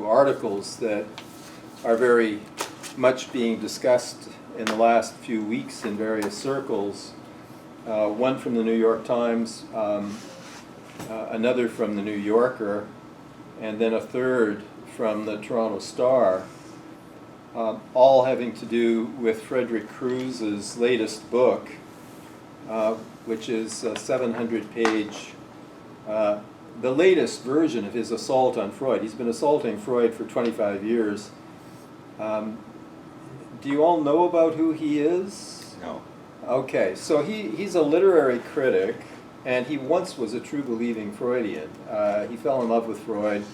articles that are very much being discussed in the last few weeks in various circles. One from the New York Times, another from the New Yorker, and then a third from the Toronto Star, all having to do with Frederick Crews' latest book, which is a 700-page, the latest version of his assault on Freud. He's been assaulting Freud for 25 years. Do you all know about who he is? No. Okay, so he's a literary critic, and he once was a true believing Freudian. He fell in love with Freud,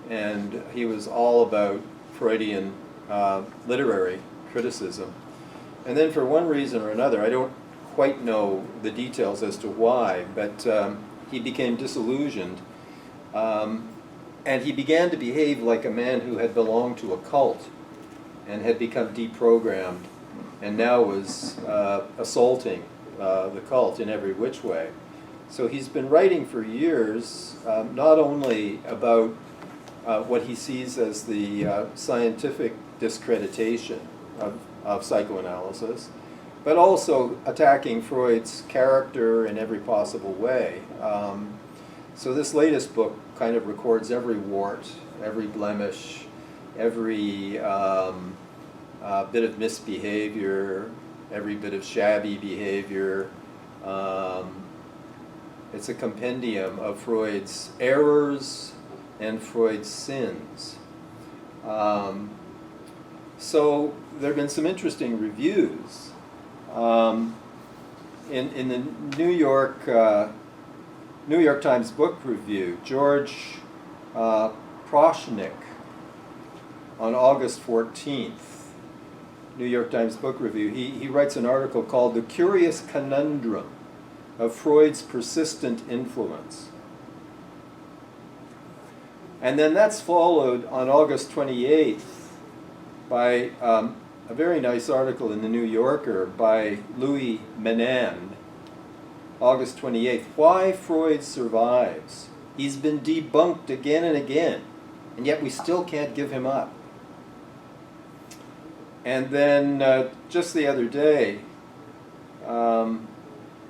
and he was all about Freudian literary criticism. And then for one reason or another, I don't quite know the details as to why, but he became disillusioned, and he began to behave like a man who had belonged to a cult and had become deprogrammed, and now was assaulting the cult in every which way. So he's been writing for years, not only about what he sees as the scientific discreditation of psychoanalysis, but also attacking Freud's character in every possible way. So this latest book kind of records every wart, every blemish, every bit of misbehavior, every bit of shabby behavior. It's a compendium of Freud's errors and Freud's sins. So there have been some interesting reviews. In the New York Times book review, George Proshnik, on August 14th, New York Times book review, he writes an article called "The Curious Conundrum of Freud's Persistent Influence." And then that's followed on August 28th by a very nice article in the New Yorker by Louis Menand, August 28th, "Why Freud Survives. He's been debunked again and again, and yet we still can't give him up." And then just the other day, I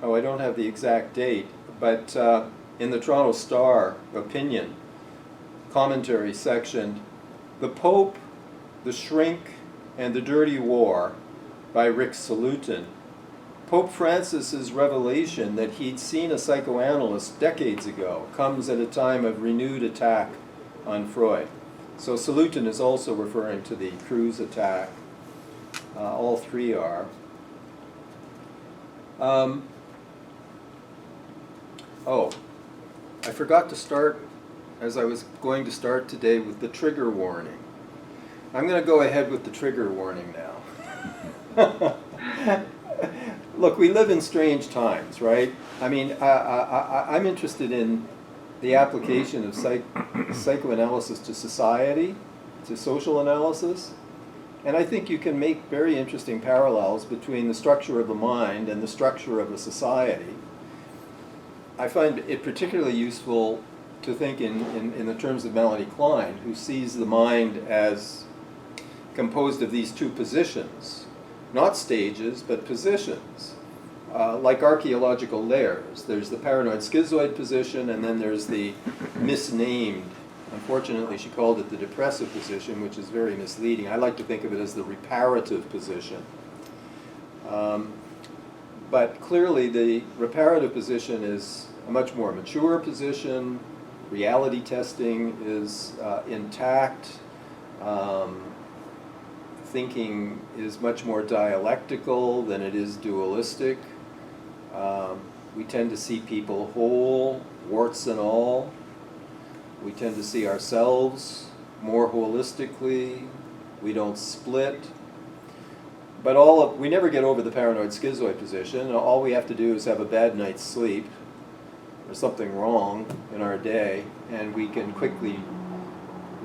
don't have the exact date, but in the Toronto Star opinion commentary section, "The Pope, the Shrink, and the Dirty War" by Rick Salutin. Pope Francis's revelation that he'd seen a psychoanalyst decades ago comes at a time of renewed attack on Freud. So Salutin is also referring to the Crews attack. All three are. I forgot to start, as I was going to start today, with the trigger warning. I'm going to go ahead with the trigger warning now. Look, we live in strange times, right? I mean, I'm interested in the application of psychoanalysis to society, to social analysis, and I think you can make very interesting parallels between the structure of the mind and the structure of a society. I find it particularly useful to think in the terms of Melanie Klein, who sees the mind as composed of these two positions, not stages, but positions, like archaeological layers. There's the paranoid schizoid position, and then there's the misnamed, unfortunately she called it the depressive position, which is very misleading. I like to think of it as the reparative position. But clearly the reparative position is a much more mature position. Reality testing is intact. Thinking is much more dialectical than it is dualistic. We tend to see people whole, warts and all. We tend to see ourselves more holistically. We don't split. But we never get over the paranoid schizoid position. All we have to do is have a bad night's sleep or something wrong in our day, and we can quickly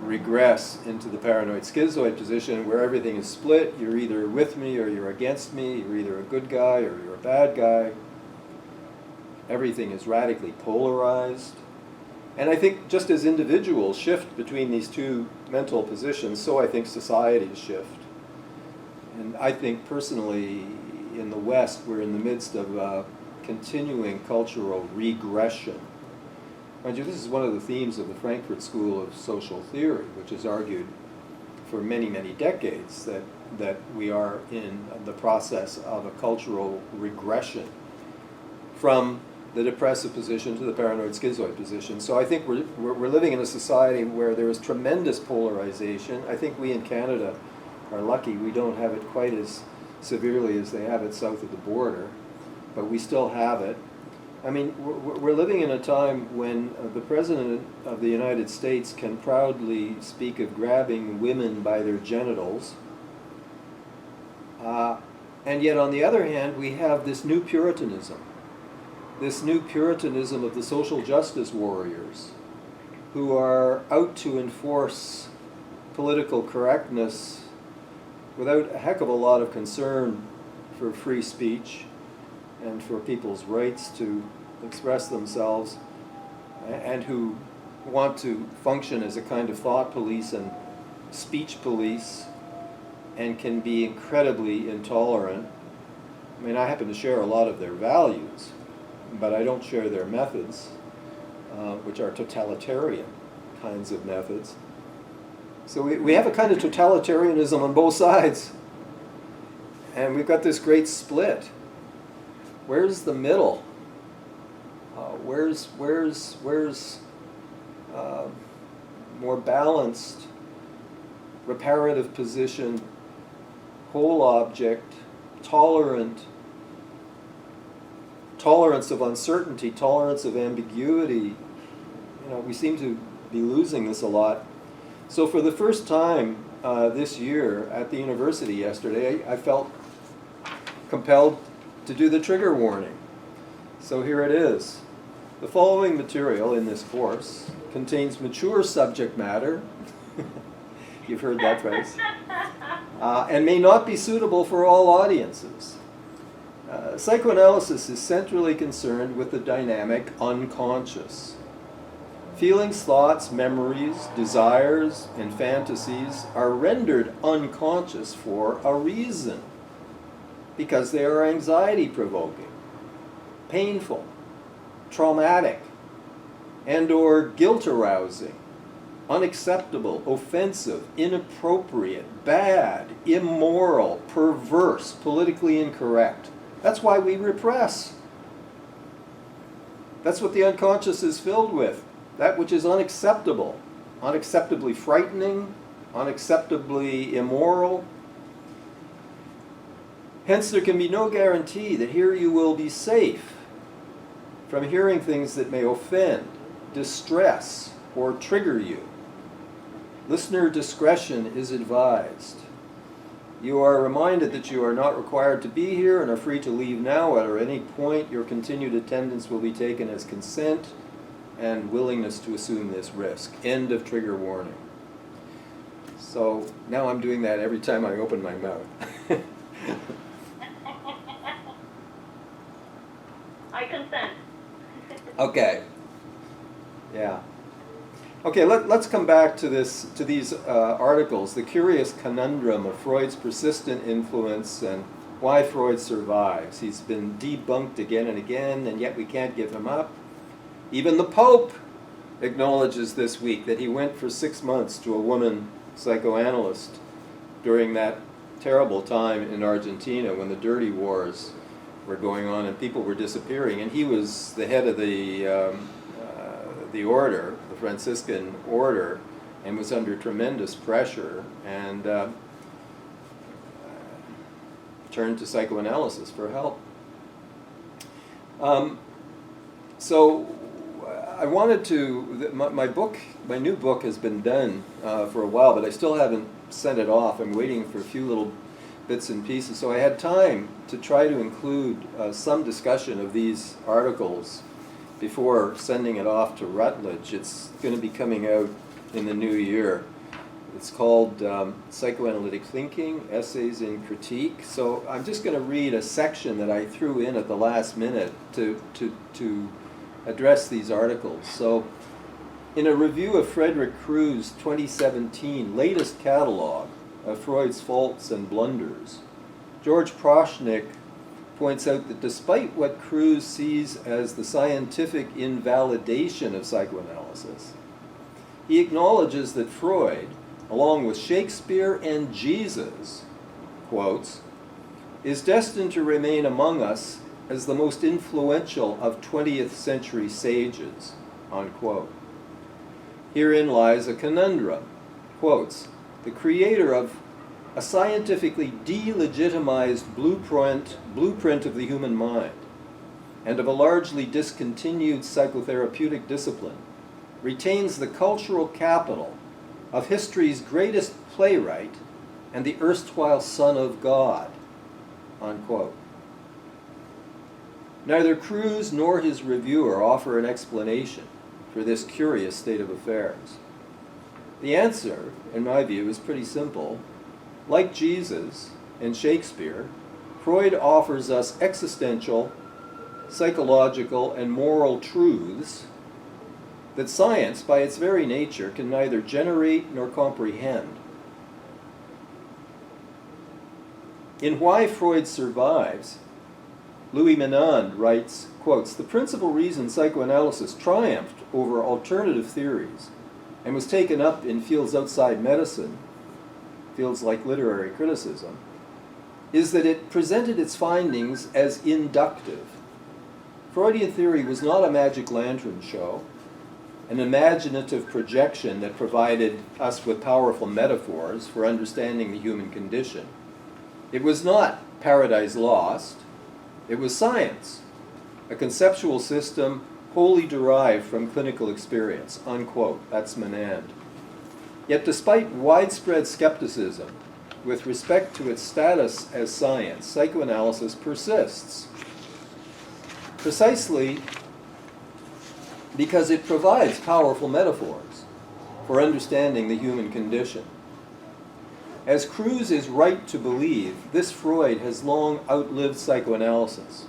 regress into the paranoid schizoid position where everything is split. You're either with me or you're against me. You're either a good guy or you're a bad guy. Everything is radically polarized. And I think just as individuals shift between these two mental positions, so I think societies shift. And I think personally, in the West, we're in the midst of continuing cultural regression. Mind you, this is one of the themes of the Frankfurt School of Social Theory, which has argued for many, many decades that we are in the process of a cultural regression from the depressive position to the paranoid schizoid position. So I think we're living in a society where there is tremendous polarization. I think we in Canada are lucky we don't have it quite as severely as they have it south of the border, but we still have it. I mean, we're living in a time when the President of the United States can proudly speak of grabbing women by their genitals, and yet on the other hand, we have this new Puritanism of the social justice warriors who are out to enforce political correctness without a heck of a lot of concern for free speech and for people's rights to express themselves, and who want to function as a kind of thought police and speech police, and can be incredibly intolerant. I mean, I happen to share a lot of their values, but I don't share their methods, which are totalitarian kinds of methods. So we have a kind of totalitarianism on both sides, and we've got this great split. Where's the middle? Where's more balanced, reparative position, whole object, tolerance of uncertainty, tolerance of ambiguity? You know, we seem to be losing this a lot. So for the first time this year at the university yesterday, I felt compelled to do the trigger warning. So here it is. The following material in this course contains mature subject matter, you've heard that phrase, and may not be suitable for all audiences. Psychoanalysis is centrally concerned with the dynamic unconscious. Feelings, thoughts, memories, desires, and fantasies are rendered unconscious for a reason, because they are anxiety-provoking, painful, traumatic, and/or guilt-arousing, unacceptable, offensive, inappropriate, bad, immoral, perverse, politically incorrect. That's why we repress. That's what the unconscious is filled with. That which is unacceptable, unacceptably frightening, unacceptably immoral. Hence, there can be no guarantee that here you will be safe from hearing things that may offend, distress, or trigger you. Listener discretion is advised. You are reminded that you are not required to be here and are free to leave now at any point. Your continued attendance will be taken as consent and willingness to assume this risk. End of trigger warning. So now I'm doing that every time I open my mouth. I consent. Okay. Yeah. Okay, let's come back to these articles, the curious conundrum of Freud's persistent influence and why Freud survives. He's been debunked again and again, and yet we can't give him up. Even the Pope acknowledges this week that he went for 6 months to a woman psychoanalyst during that terrible time in Argentina when the dirty wars were going on and people were disappearing. And he was the head of the order, the Franciscan order, and was under tremendous pressure and turned to psychoanalysis for help. So I wanted to, my new book has been done for a while, but I still haven't sent it off. I'm waiting for a few little bits and pieces. So I had time to try to include some discussion of these articles before sending it off to Routledge. It's going to be coming out in the new year. It's called Psychoanalytic Thinking, Essays in Critique. So I'm just going to read a section that I threw in at the last minute to address these articles. So In a review of Frederick Krew's 2017 latest catalog of Freud's faults and blunders, George Proshnik points out that despite what Krew sees as the scientific invalidation of psychoanalysis, he acknowledges that Freud, along with Shakespeare and Jesus, quotes, is destined to remain among us as the most influential of 20th century sages, unquote. Herein lies a conundrum. Quotes, the creator of a scientifically delegitimized blueprint of the human mind and of a largely discontinued psychotherapeutic discipline retains the cultural capital of history's greatest playwright and the erstwhile son of God, unquote. Neither Krew's nor his reviewer offer an explanation for this curious state of affairs. The answer, in my view, is pretty simple. Like Jesus and Shakespeare, Freud offers us existential, psychological, and moral truths that science, by its very nature, can neither generate nor comprehend. In Why Freud Survives, Louis Menand writes, quotes, the principal reason psychoanalysis triumphed over alternative theories and was taken up in fields outside medicine, fields like literary criticism, is that it presented its findings as inductive. Freudian theory was not a magic lantern show, an imaginative projection that provided us with powerful metaphors for understanding the human condition. It was not Paradise Lost. It was science, a conceptual system wholly derived from clinical experience, unquote. That's Menand. Yet despite widespread skepticism with respect to its status as science, psychoanalysis persists. Precisely because it provides powerful metaphors for understanding the human condition. As Krew is right to believe, this Freud has long outlived psychoanalysis.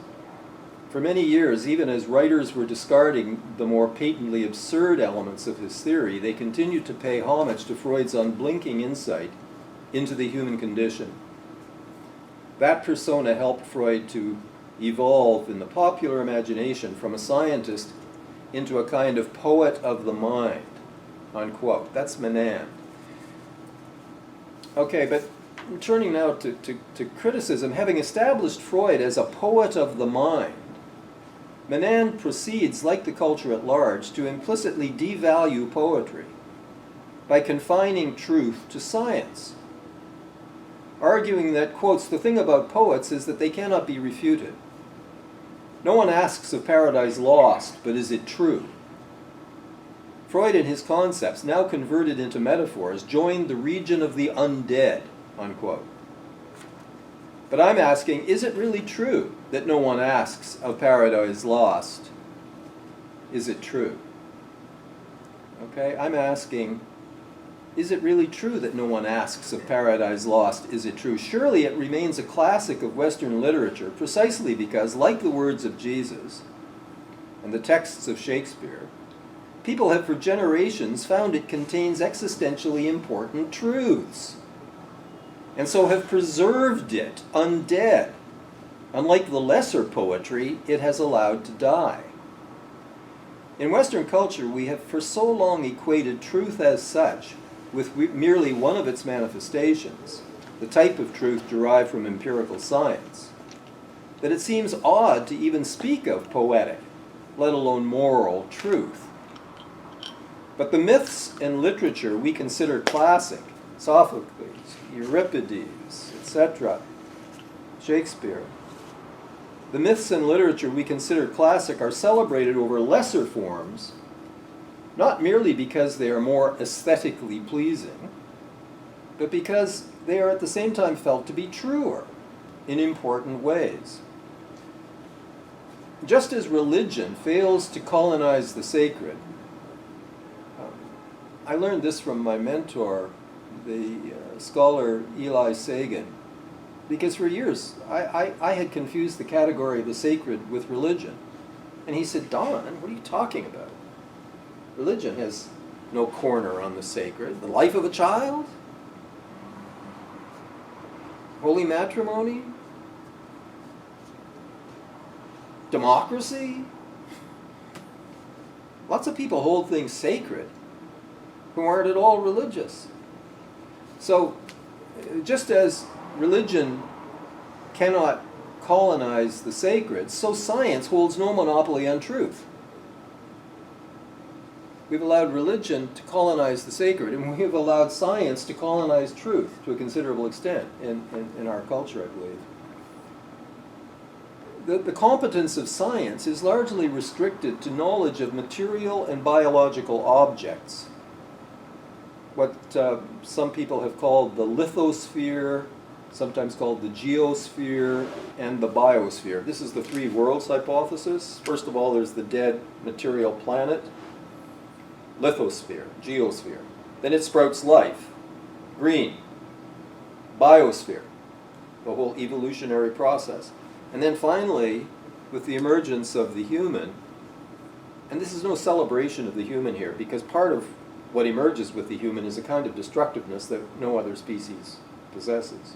For many years, even as writers were discarding the more patently absurd elements of his theory, they continued to pay homage to Freud's unblinking insight into the human condition. That persona helped Freud to evolve in the popular imagination from a scientist into a kind of poet of the mind, unquote. That's Menand. Okay, but returning now to criticism, having established Freud as a poet of the mind, Menand proceeds, like the culture at large, to implicitly devalue poetry by confining truth to science, arguing that, quotes, the thing about poets is that they cannot be refuted. No one asks of Paradise Lost, but is it true? Freud and his concepts, now converted into metaphors, joined the region of the undead, unquote. But I'm asking, is it really true that no one asks of Paradise Lost? Is it true? Okay, I'm asking, is it really true that no one asks of Paradise Lost? Is it true? Surely it remains a classic of Western literature precisely because, like the words of Jesus and the texts of Shakespeare, people have for generations found it contains existentially important truths, and so have preserved it undead. Unlike the lesser poetry, it has allowed to die. In Western culture, we have for so long equated truth as such with merely one of its manifestations, the type of truth derived from empirical science, that it seems odd to even speak of poetic, let alone moral, truth. But the myths and literature we consider classic, Sophocles, Euripides, etc., Shakespeare, the myths and literature we consider classic are celebrated over lesser forms, not merely because they are more aesthetically pleasing, but because they are at the same time felt to be truer in important ways. Just as religion fails to colonize the sacred, I learned this from my mentor, the scholar Eli Sagan, because for years I had confused the category of the sacred with religion. And he said, Don, what are you talking about? Religion has no corner on the sacred. The life of a child? Holy matrimony? Democracy? Lots of people hold things sacred who aren't at all religious. So, just as religion cannot colonize the sacred, so science holds no monopoly on truth. We've allowed religion to colonize the sacred, and we've allowed science to colonize truth to a considerable extent in our culture, I believe. The competence of science is largely restricted to knowledge of material and biological objects. What some people have called the lithosphere, sometimes called the geosphere, and the biosphere. This is the three worlds hypothesis. First of all, there's the dead material planet, lithosphere, geosphere. Then it sprouts life, green, biosphere, the whole evolutionary process. And then finally, with the emergence of the human, and this is no celebration of the human here, because part of what emerges with the human is a kind of destructiveness that no other species possesses.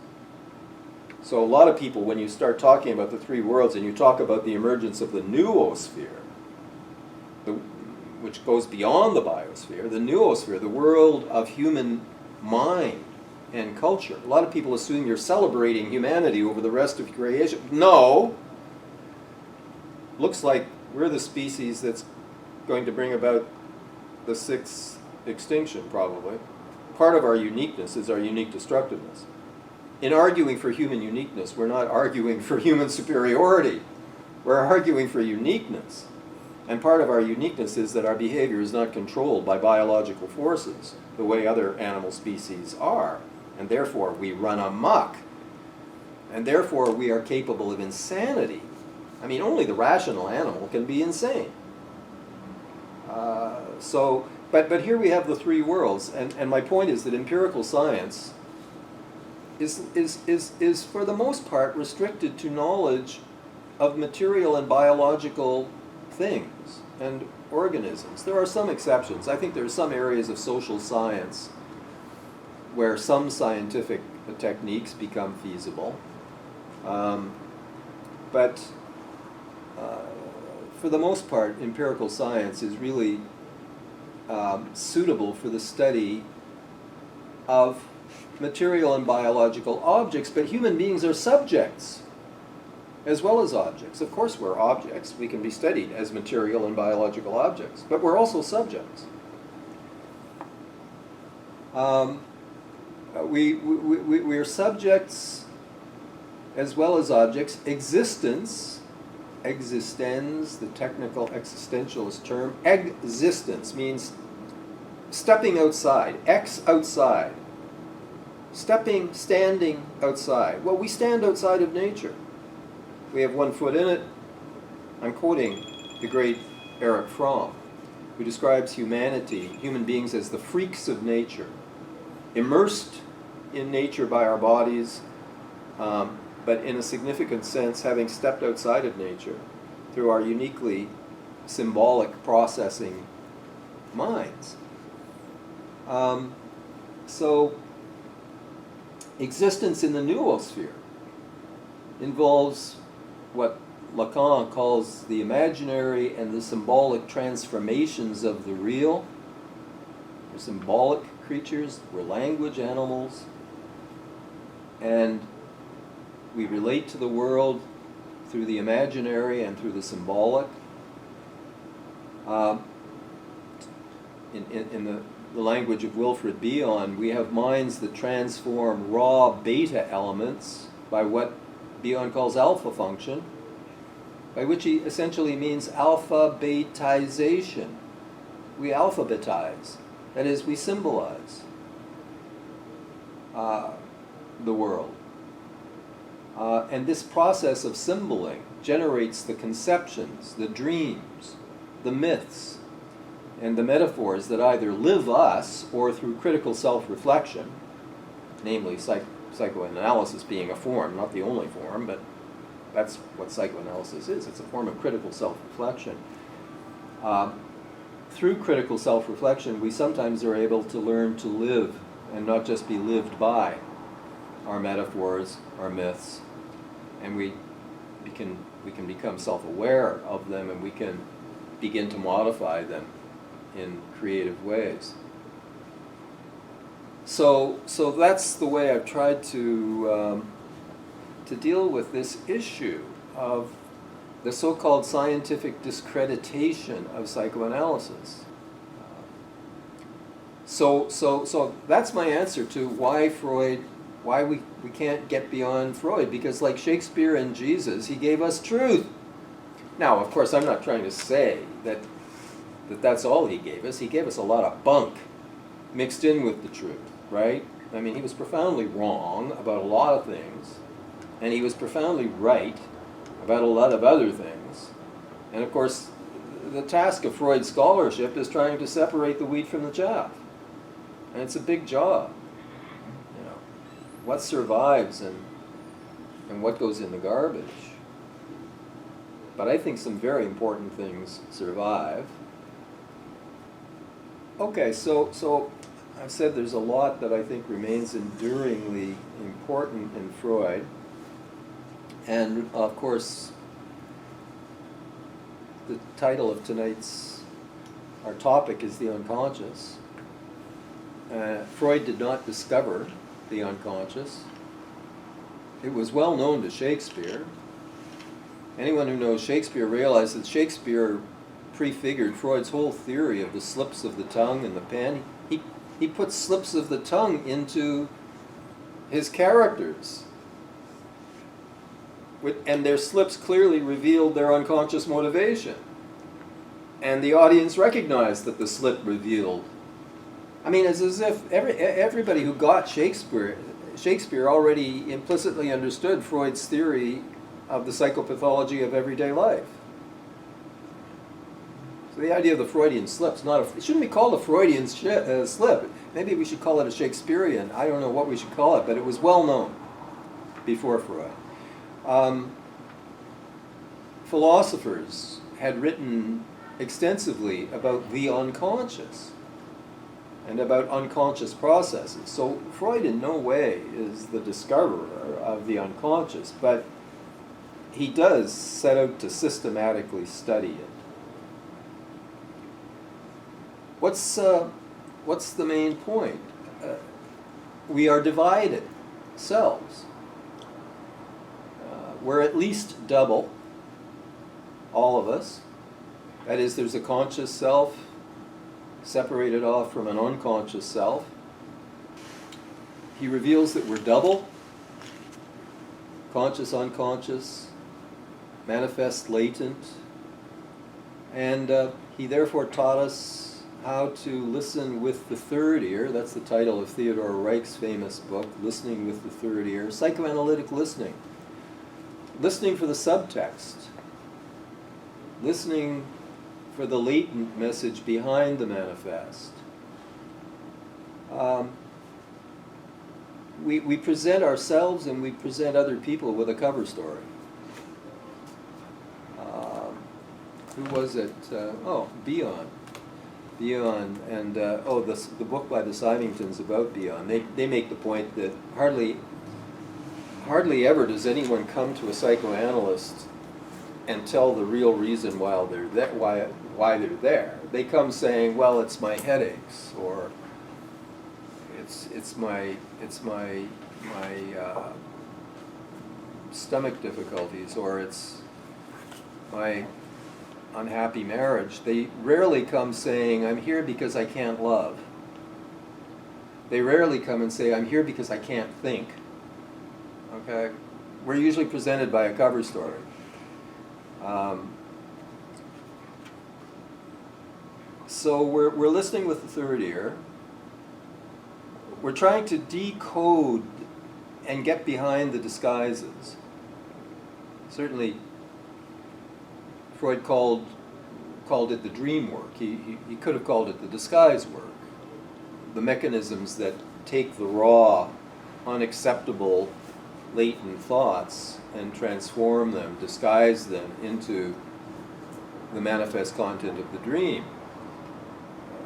So a lot of people, when you start talking about the three worlds and you talk about the emergence of the noosphere, which goes beyond the biosphere, the noosphere, the world of human mind and culture. A lot of people assume you're celebrating humanity over the rest of creation. No! Looks like we're the species that's going to bring about the sixth extinction, probably. Part of our uniqueness is our unique destructiveness. In arguing for human uniqueness, we're not arguing for human superiority. We're arguing for uniqueness. And part of our uniqueness is that our behavior is not controlled by biological forces the way other animal species are. And therefore, we run amok. And therefore, we are capable of insanity. I mean, only the rational animal can be insane. But here we have the three worlds. And my point is that empirical science is for the most part restricted to knowledge of material and biological things and organisms. There are some exceptions. I think there are some areas of social science where some scientific techniques become feasible. But for the most part, empirical science is really suitable for the study of material and biological objects, but human beings are subjects as well as objects. Of course we're objects. We can be studied as material and biological objects, but we're also subjects. We are subjects as well as objects. Existence, existens, the technical existentialist term, existence means stepping outside, outside. Standing outside. Well, we stand outside of nature. We have one foot in it. I'm quoting the great Erich Fromm, who describes human beings as the freaks of nature, immersed in nature by our bodies, but in a significant sense, having stepped outside of nature through our uniquely symbolic processing minds. So, existence in the noosphere involves what Lacan calls the imaginary and the symbolic transformations of the real. We're symbolic creatures, we're language animals, and we relate to the world through the imaginary and through the symbolic. In the language of Wilfred Bion, we have minds that transform raw beta elements by what Bion calls alpha function, by which he essentially means alphabetization. We alphabetize, that is, we symbolize the world. And this process of symboling generates the conceptions, the dreams, the myths, and the metaphors that either live us or through critical self-reflection, namely psychoanalysis being a form, not the only form, but that's what psychoanalysis is. It's a form of critical self-reflection. through critical self-reflection, we sometimes are able to learn to live and not just be lived by our metaphors, our myths, and we can become self-aware of them, and we can begin to modify them in creative ways. So that's the way I've tried to deal with this issue of the so-called scientific discreditation of psychoanalysis. So that's my answer to why we can't get beyond Freud, because like Shakespeare and Jesus, he gave us truth. Now, of course, I'm not trying to say that that's all he gave us. He gave us a lot of bunk mixed in with the truth, right? I mean, he was profoundly wrong about a lot of things, and he was profoundly right about a lot of other things. And of course, the task of Freud's scholarship is trying to separate the wheat from the chaff. And it's a big job. You know, what survives and what goes in the garbage. But I think some very important things survive. Okay, so I've said there's a lot that I think remains enduringly important in Freud. And of course, the title of our topic is the unconscious. Freud did not discover the unconscious. It was well known to Shakespeare. Anyone who knows Shakespeare realizes that Shakespeare prefigured Freud's whole theory of the slips of the tongue and the pen. He put slips of the tongue into his characters. And their slips clearly revealed their unconscious motivation. And the audience recognized that the slip revealed. I mean, it's as if everybody who got Shakespeare already implicitly understood Freud's theory of the psychopathology of everyday life. So the idea of the Freudian slip's it shouldn't be called a Freudian slip. Maybe we should call it a Shakespearean. I don't know what we should call it, but it was well known before Freud. Philosophers had written extensively about the unconscious and about unconscious processes. So Freud in no way is the discoverer of the unconscious, but he does set out to systematically study it. What's the main point? We are divided selves. We're at least double, all of us. That is, there's a conscious self separated off from an unconscious self. He reveals that we're double, conscious, unconscious, manifest, latent, and he therefore taught us how to listen with the third ear. That's the title of Theodore Reich's famous book, Listening with the Third Ear, psychoanalytic listening. Listening for the subtext, listening for the latent message behind the manifest. We present ourselves and we present other people with a cover story. Who was it? Bion. Bion, and the book by the Symingtons about Bion. They make the point that hardly ever does anyone come to a psychoanalyst and tell the real reason why they're there. They come saying, "Well, it's my headaches," or "It's my stomach difficulties," or "It's my unhappy marriage." They rarely come saying, "I'm here because I can't love." They rarely come and say, "I'm here because I can't think." Okay? We're usually presented by a cover story. So we're listening with the third ear. We're trying to decode and get behind the disguises. Certainly, Freud called it the dream work. He could have called it the disguise work. The mechanisms that take the raw, unacceptable, latent thoughts and transform them, disguise them into the manifest content of the dream.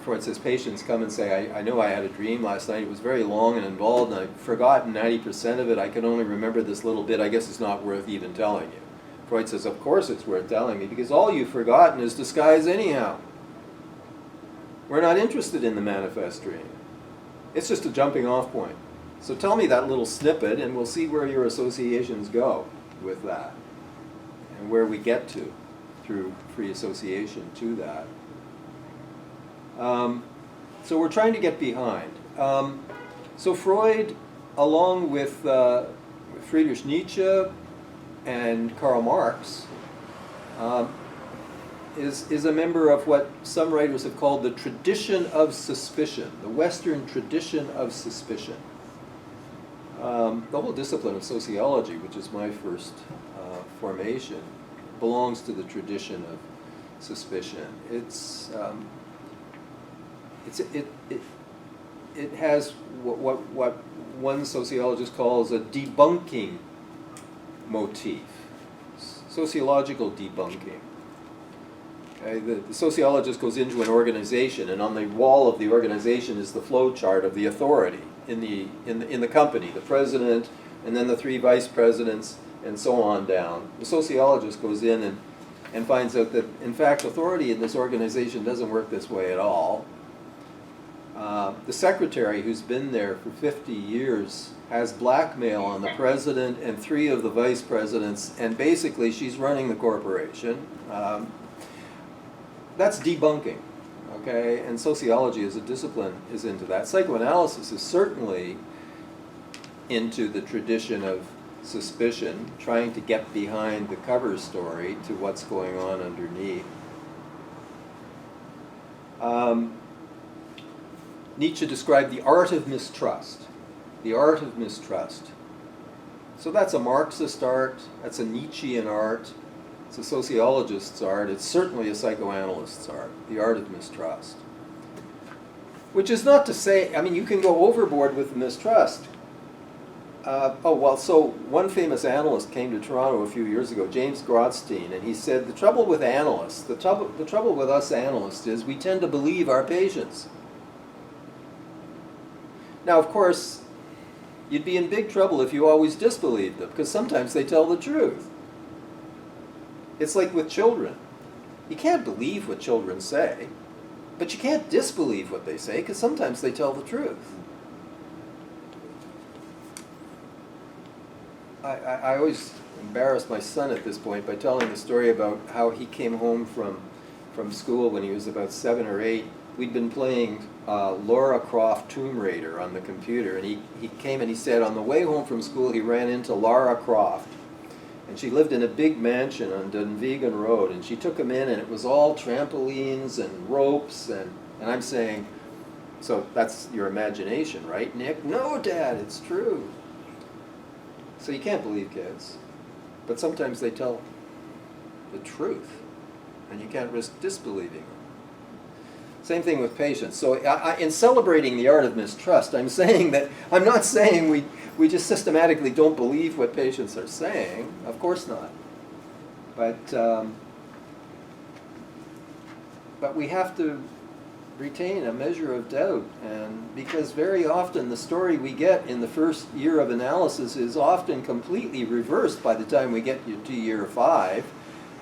Freud says patients come and say, I know I had a dream last night. It was very long and involved, and I've forgotten 90% of it. I can only remember this little bit. I guess it's not worth even telling you. Freud says, of course it's worth telling me, because all you've forgotten is disguise anyhow. We're not interested in the manifest dream. It's just a jumping off point. So tell me that little snippet, and we'll see where your associations go with that, and where we get to through free association to that. So we're trying to get behind. So Freud, along with Friedrich Nietzsche and Karl Marx, is a member of what some writers have called the tradition of suspicion, the Western tradition of suspicion. The whole discipline of sociology, which is my first formation, belongs to the tradition of suspicion. It has what one sociologist calls a debunking motif, sociological debunking. Okay, the sociologist goes into an organization, and on the wall of the organization is the flow chart of the authority in the company, the president, and then the 3 vice presidents, and so on down. The sociologist goes in and finds out that, in fact, authority in this organization doesn't work this way at all. The secretary, who's been there for 50 years, has blackmail on the president and 3 of the vice presidents, and basically she's running the corporation. That's debunking, okay? And sociology as a discipline is into that. Psychoanalysis is certainly into the tradition of suspicion, trying to get behind the cover story to what's going on underneath. Nietzsche described the art of mistrust. The art of mistrust. So that's a Marxist art, that's a Nietzschean art, it's a sociologist's art, it's certainly a psychoanalyst's art, the art of mistrust. Which is not to say, I mean, you can go overboard with the mistrust. So one famous analyst came to Toronto a few years ago, James Grotstein, and he said, the trouble with analysts, the trouble with us analysts is we tend to believe our patients. Now, of course, you'd be in big trouble if you always disbelieved them, because sometimes they tell the truth. It's like with children. You can't believe what children say, but you can't disbelieve what they say, because sometimes they tell the truth. I always embarrass my son at this point by telling the story about how he came home from school when he was about 7 or 8. We'd been playing Lara Croft Tomb Raider on the computer, and he came and he said on the way home from school he ran into Lara Croft, and she lived in a big mansion on Dunvegan Road, and she took him in, and it was all trampolines and ropes, and I'm saying, so that's your imagination, right, Nick? No, Dad, it's true. So you can't believe kids, but sometimes they tell the truth, and you can't risk disbelieving them. Same thing with patients. So in celebrating the art of mistrust, I'm not saying we just systematically don't believe what patients are saying. Of course not. But we have to retain a measure of doubt, and because very often the story we get in the first year of analysis is often completely reversed by the time we get to year 5.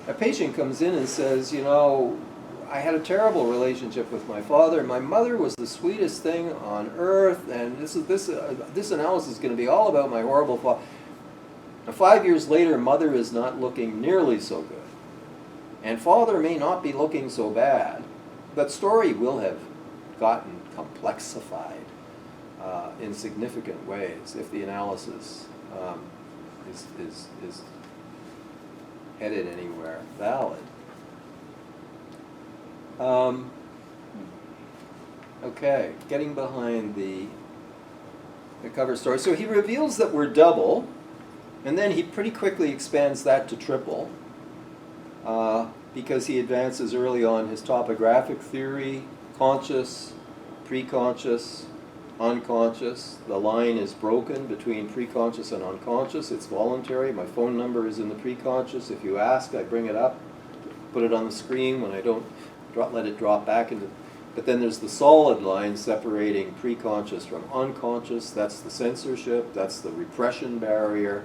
A patient comes in and says, you know, I had a terrible relationship with my father. My mother was the sweetest thing on earth, and this analysis is going to be all about my horrible father. Now, 5 years later, mother is not looking nearly so good, and father may not be looking so bad. That story will have gotten complexified in significant ways if the analysis is headed anywhere valid. Okay, getting behind the cover story. So he reveals that we're double, and then he pretty quickly expands that to triple, because he advances early on his topographic theory, conscious, preconscious, unconscious. The line is broken between preconscious and unconscious. It's voluntary. My phone number is in the preconscious. If you ask, I bring it up, put it on the screen when I don't let it drop back into But then there's the solid line separating preconscious from unconscious. That's the censorship, that's the repression barrier,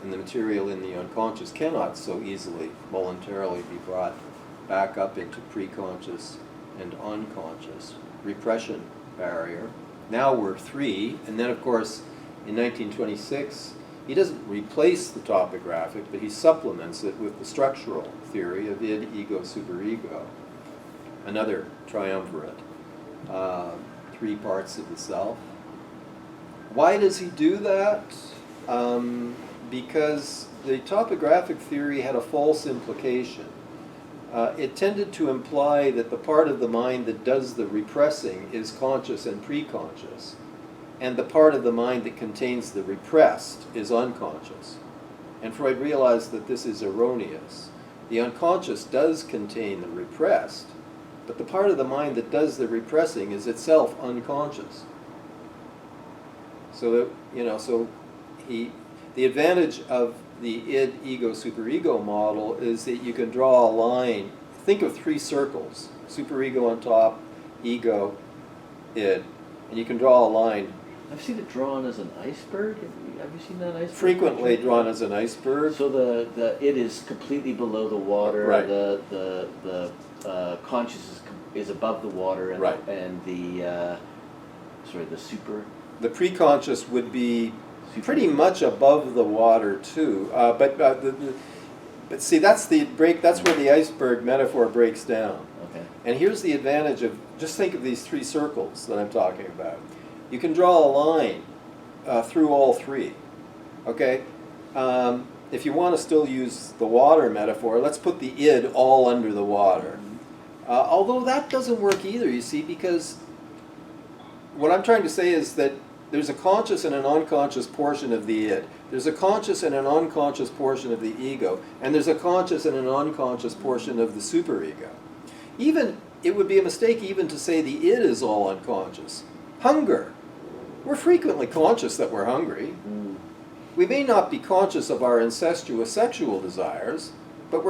and the material in the unconscious cannot so easily voluntarily be brought back up into preconscious and unconscious. Repression barrier. Now we're 3, and then of course in 1926 he doesn't replace the topographic, but he supplements it with the structural theory of id, ego, superego. Another triumvirate. 3 parts of the self. Why does he do that? Because the topographic theory had a false implication. It tended to imply that the part of the mind that does the repressing is conscious and preconscious, and the part of the mind that contains the repressed is unconscious. And Freud realized that this is erroneous. The unconscious does contain the repressed, but the part of the mind that does the repressing is itself unconscious. So the advantage of the id, ego, superego model is that you can draw a line. Think of 3 circles: superego on top, ego, id, and you can draw a line. I've seen it drawn as an iceberg. Have you seen that iceberg? Frequently drawn as an iceberg. So the it is completely below the water. Right. The conscious is above the water, and Right. and the super. The preconscious would be pretty much above the water too, but see, that's where the iceberg metaphor breaks down. Okay. And here's the advantage of, just think of these 3 circles that I'm talking about. You can draw a line through all 3. Okay. If you want to still use the water metaphor, let's put the id all under the water. Although that doesn't work either, you see, because what I'm trying to say is that there's a conscious and an unconscious portion of the id. There's a conscious and an unconscious portion of the ego. And there's a conscious and an unconscious portion of the superego. It would be a mistake even to say the id is all unconscious. Hunger. We're frequently conscious that we're hungry. We may not be conscious of our incestuous sexual desires, but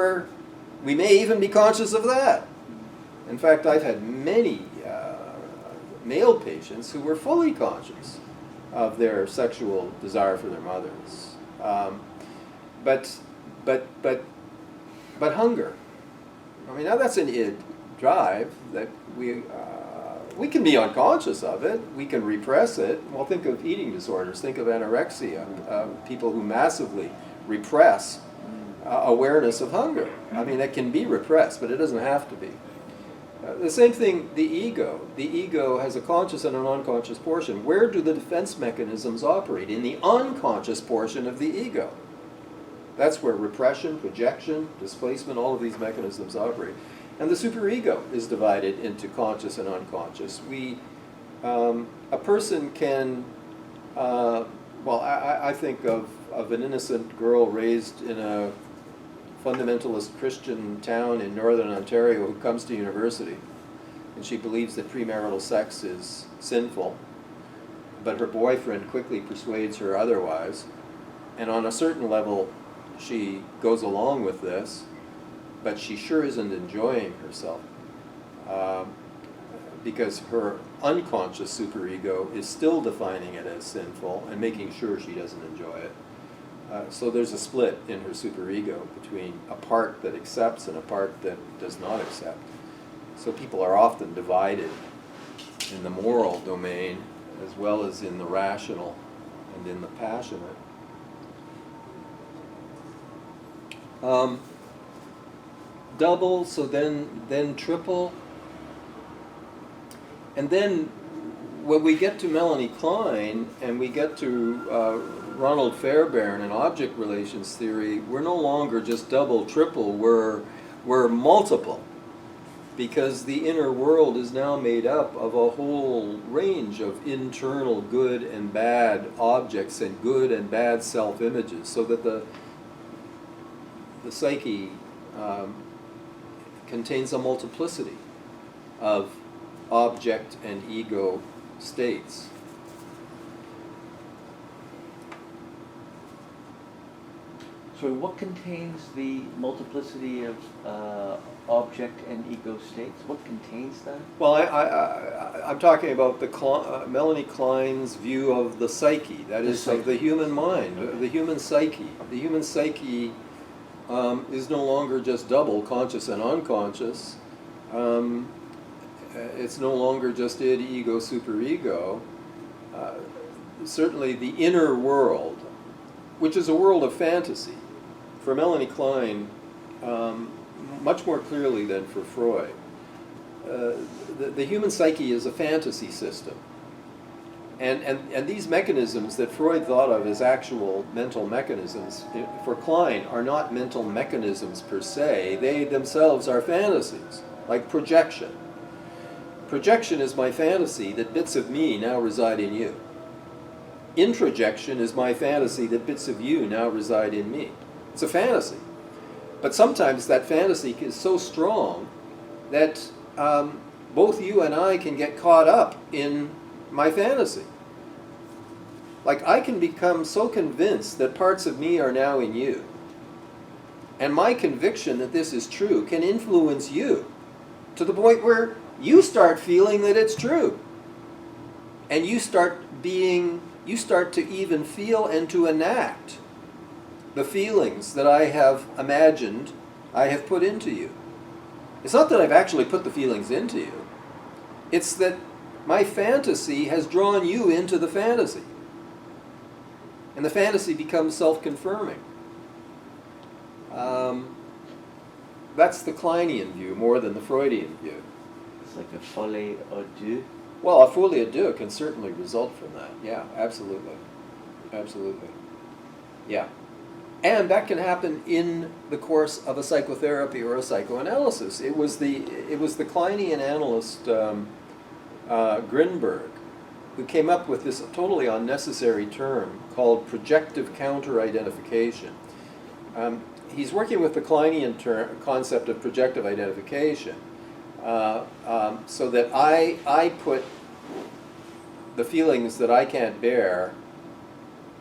we may even be conscious of that. In fact, I've had many male patients who were fully conscious of their sexual desire for their mothers, but hunger. I mean, now that's an id drive that we can be unconscious of it. We can repress it. Well, think of eating disorders. Think of anorexia. People who massively repress awareness of hunger. I mean, it can be repressed, but it doesn't have to be. The same thing, the ego. The ego has a conscious and an unconscious portion. Where do the defense mechanisms operate? In the unconscious portion of the ego. That's where repression, projection, displacement, all of these mechanisms operate. And the superego is divided into conscious and unconscious. A person can, I think of an innocent girl raised in a fundamentalist Christian town in northern Ontario who comes to university, and she believes that premarital sex is sinful, but her boyfriend quickly persuades her otherwise, and on a certain level she goes along with this, but she sure isn't enjoying herself because her unconscious superego is still defining it as sinful and making sure she doesn't enjoy it. So there's a split in her superego between a part that accepts and a part that does not accept. So people are often divided in the moral domain as well as in the rational and in the passionate. Double, so then triple. And then when we get to Melanie Klein and we get to Ronald Fairbairn and object relations theory, we're no longer just double, triple, we're multiple. Because the inner world is now made up of a whole range of internal good and bad objects and good and bad self-images, so that the psyche contains a multiplicity of object and ego states. So what contains the multiplicity of object and ego states? What contains that? Well, I'm talking about the Melanie Klein's view of the psyche, that is, of the human mind, the human psyche. The human psyche is no longer just double, conscious and unconscious. It's no longer just id, ego, superego. Certainly the inner world, which is a world of fantasy, for Melanie Klein, much more clearly than for Freud. The human psyche is a fantasy system. And these mechanisms that Freud thought of as actual mental mechanisms, for Klein, are not mental mechanisms per se. They themselves are fantasies, like projection. Projection is my fantasy that bits of me now reside in you. Introjection is my fantasy that bits of you now reside in me. It's a fantasy. But sometimes that fantasy is so strong that both you and I can get caught up in my fantasy. Like, I can become so convinced that parts of me are now in you. And my conviction that this is true can influence you to the point where you start feeling that it's true. And you start to even feel and to enact the feelings that I have imagined I have put into you. It's not that I've actually put the feelings into you. It's that my fantasy has drawn you into the fantasy. And the fantasy becomes self-confirming. That's the Kleinian view more than the Freudian view. It's like a folie à deux. Well, a folie à deux can certainly result from that. Yeah, absolutely. Absolutely. Yeah. And that can happen in the course of a psychotherapy or a psychoanalysis. It was the Kleinian analyst Grinberg who came up with this totally unnecessary term called projective counteridentification. He's working with the Kleinian concept of projective identification, so that I put the feelings that I can't bear,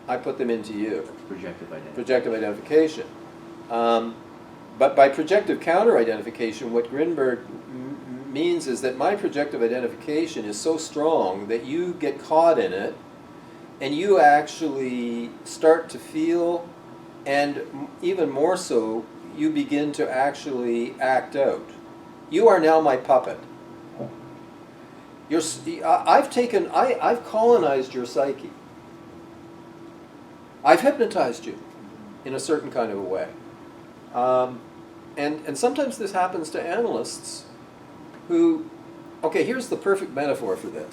I put them into you. Projective identification. But by projective counteridentification, what Grinberg means is that my projective identification is so strong that you get caught in it, and you actually start to feel, and even more so, you begin to actually act out. You are now my puppet. I've colonized your psyche. I've hypnotized you in a certain kind of a way. And sometimes this happens to analysts who, okay, here's the perfect metaphor for this.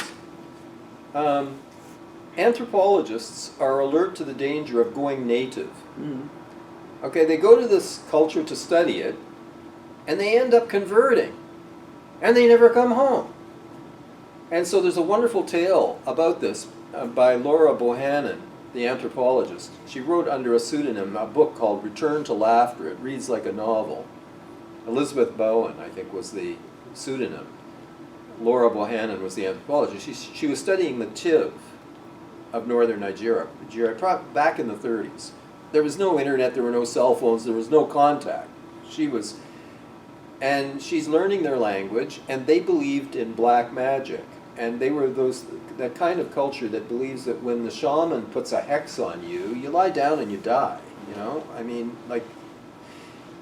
Anthropologists are alert to the danger of going native. Mm. Okay, they go to this culture to study it, and they end up converting, and they never come home. And so there's a wonderful tale about this by Laura Bohannon, the anthropologist. She wrote under a pseudonym a book called Return to Laughter. It reads like a novel. Elizabeth Bowen, I think, was the pseudonym. Laura Bohannon was the anthropologist. She was studying the Tiv of northern Nigeria, back in the 30s. There was no internet, there were no cell phones, there was no contact. And she's learning their language, and they believed in black magic. And they were that kind of culture that believes that when the shaman puts a hex on you, you lie down and you die, you know? I mean, like,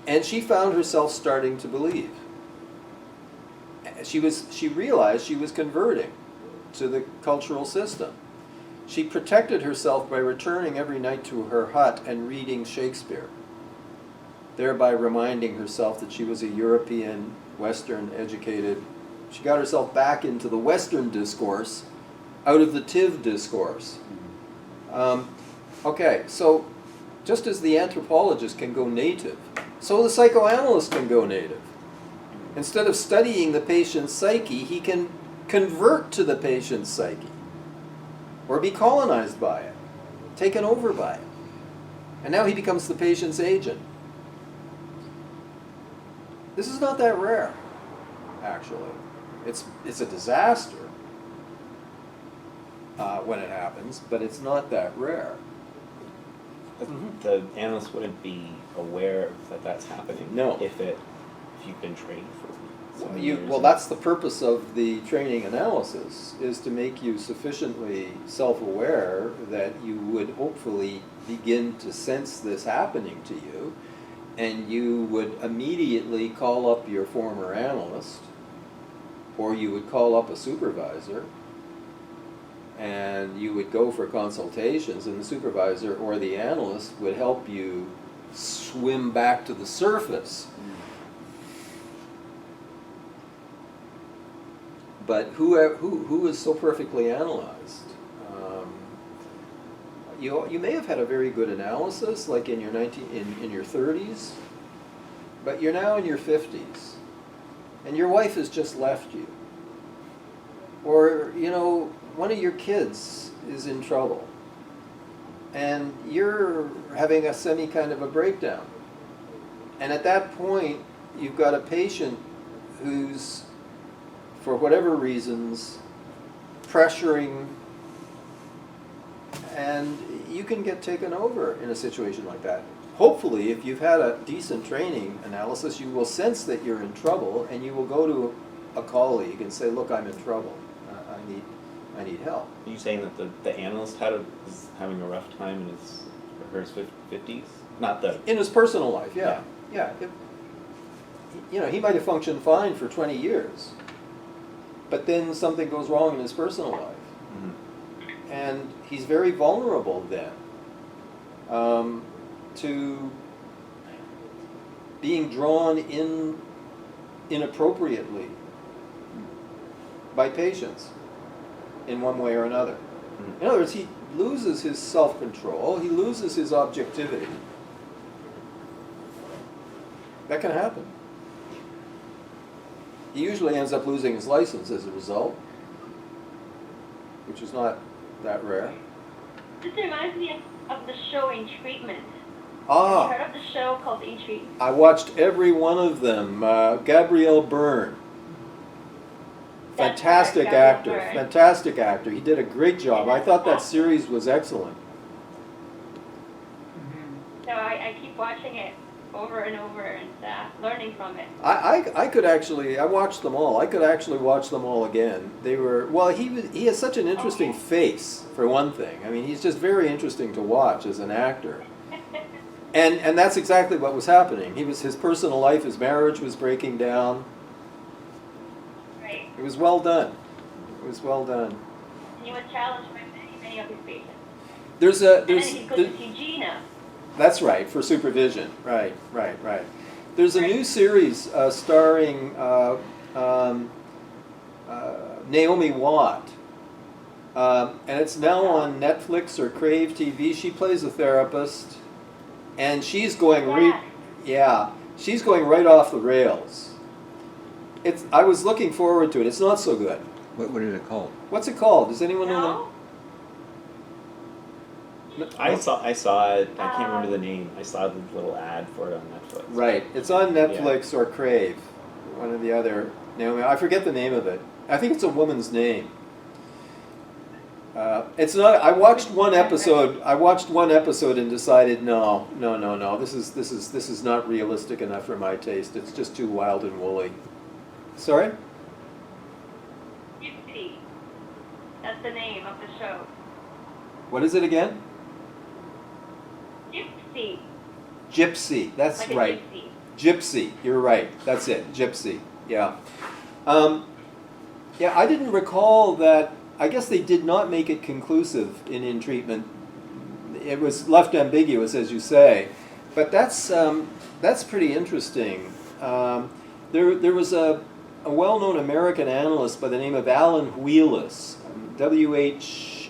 and she found herself starting to believe. She realized she was converting to the cultural system. She protected herself by returning every night to her hut and reading Shakespeare, thereby reminding herself that she was a European, Western educated. She got herself back into the Western discourse out of the Tiv discourse. Okay, so just as the anthropologist can go native, so the psychoanalyst can go native. Instead of studying the patient's psyche, he can convert to the patient's psyche, or be colonized by it, taken over by it. And now he becomes the patient's agent. This is not that rare, actually. It's a disaster when it happens, but it's not that rare. The analyst wouldn't be aware that that's happening. No. If you've been trained for so many years. Well, that's the purpose of the training analysis, is to make you sufficiently self-aware that you would hopefully begin to sense this happening to you, and you would immediately call up your former analyst, or you would call up a supervisor, and you would go for consultations, and the supervisor or the analyst would help you swim back to the surface. But who is so perfectly analyzed? You may have had a very good analysis, like in your in your 30s, but you're now in your 50s, and your wife has just left you, or one of your kids is in trouble, and you're having a kind of a breakdown, and at that point you've got a patient who's, for whatever reasons, pressuring, and you can get taken over in a situation like that. Hopefully, if you've had a decent training analysis, you will sense that you're in trouble, and you will go to a colleague and say, look, I'm in trouble. I need help. Are you saying that the analyst is having a rough time in his or her 50s? Not the... In his personal life, yeah. He might have functioned fine for 20 years, but then something goes wrong in his personal life. Mm-hmm. And he's very vulnerable then to being drawn in inappropriately by patients in one way or another. Mm-hmm. In other words, he loses his self-control, he loses his objectivity. That can happen. He usually ends up losing his license as a result, which is not that rare. This reminds me of the show In Treatment. Ah. Have you heard of the show called In Treatment? I watched every one of them. Gabriel Byrne. Fantastic actor. Fantastic actor. He did a great job. I thought that series was excellent. So I keep watching it over and over and learning from it. I could actually, I watched them all. I could actually watch them all again. They were, well, he has such an interesting face, for one thing. I mean, he's just very interesting to watch as an actor. And that's exactly what was happening. His personal life, his marriage was breaking down. Right. It was well done. It was well done. And he was challenged by many of his patients. And then he goes to see Gina. That's right, for supervision. Right. There's a new series starring Naomi Watts, and it's now on Netflix or Crave TV. She plays a therapist, and she's going she's going right off the rails. I was looking forward to it. It's not so good. What is it called? What's it called? Does anyone know? No? I saw it. I can't remember the name. I saw the little ad for it on Netflix. Right. It's on Netflix or Crave, one or the other. Naomi, I forget the name of it. I think it's a woman's name. It's not. I watched one episode and decided no. This is not realistic enough for my taste. It's just too wild and woolly. Sorry? Gypsy. That's the name of the show. What is it again? Gypsy. Gypsy. That's Like a right. gypsy. Gypsy. You're right. That's it. Gypsy. Yeah. I didn't recall that. I guess they did not make it conclusive in treatment. It was left ambiguous, as you say. But that's pretty interesting. There was a well-known American analyst by the name of Alan Wheelis, Wheelis,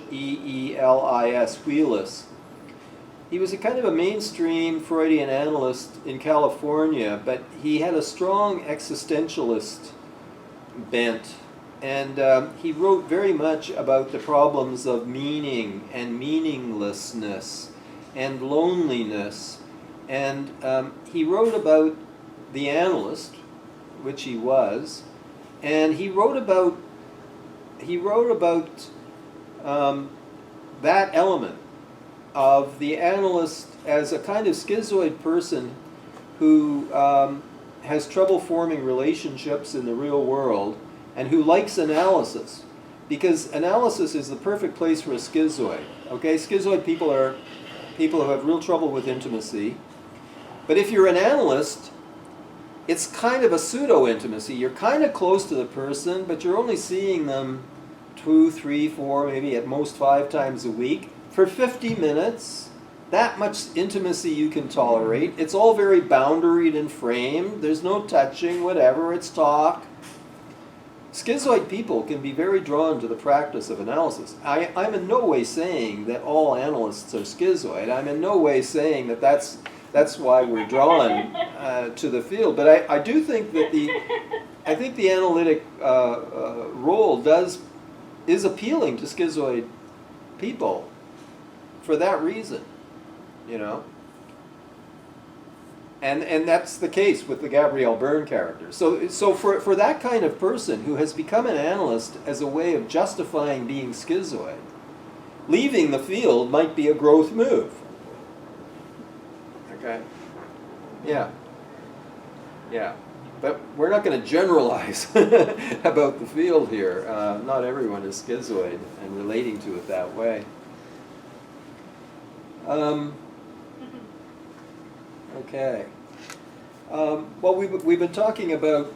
Wheelis. He was a kind of a mainstream Freudian analyst in California, but he had a strong existentialist bent, and he wrote very much about the problems of meaning and meaninglessness and loneliness, and he wrote about the analyst, which he was, and he wrote about that element of the analyst as a kind of schizoid person who has trouble forming relationships in the real world and who likes analysis. Because analysis is the perfect place for a schizoid. Okay, schizoid people are people who have real trouble with intimacy. But if you're an analyst, it's kind of a pseudo-intimacy. You're kind of close to the person, but you're only seeing them 2, 3, 4, maybe at most 5 times a week for 50 minutes. That much intimacy you can tolerate. It's all very boundaried and framed. There's no touching, whatever. It's talk. Schizoid people can be very drawn to the practice of analysis. I'm in no way saying that all analysts are schizoid. I'm in no way saying that that's why we're drawn to the field. But I do think that the analytic role is appealing to schizoid people for that reason, you know. And that's the case with the Gabriel Byrne character. So for that kind of person who has become an analyst as a way of justifying being schizoid, leaving the field might be a growth move. Okay? Yeah. Yeah. But we're not going to generalize about the field here. Not everyone is schizoid and relating to it that way. Okay. Well, we've been talking about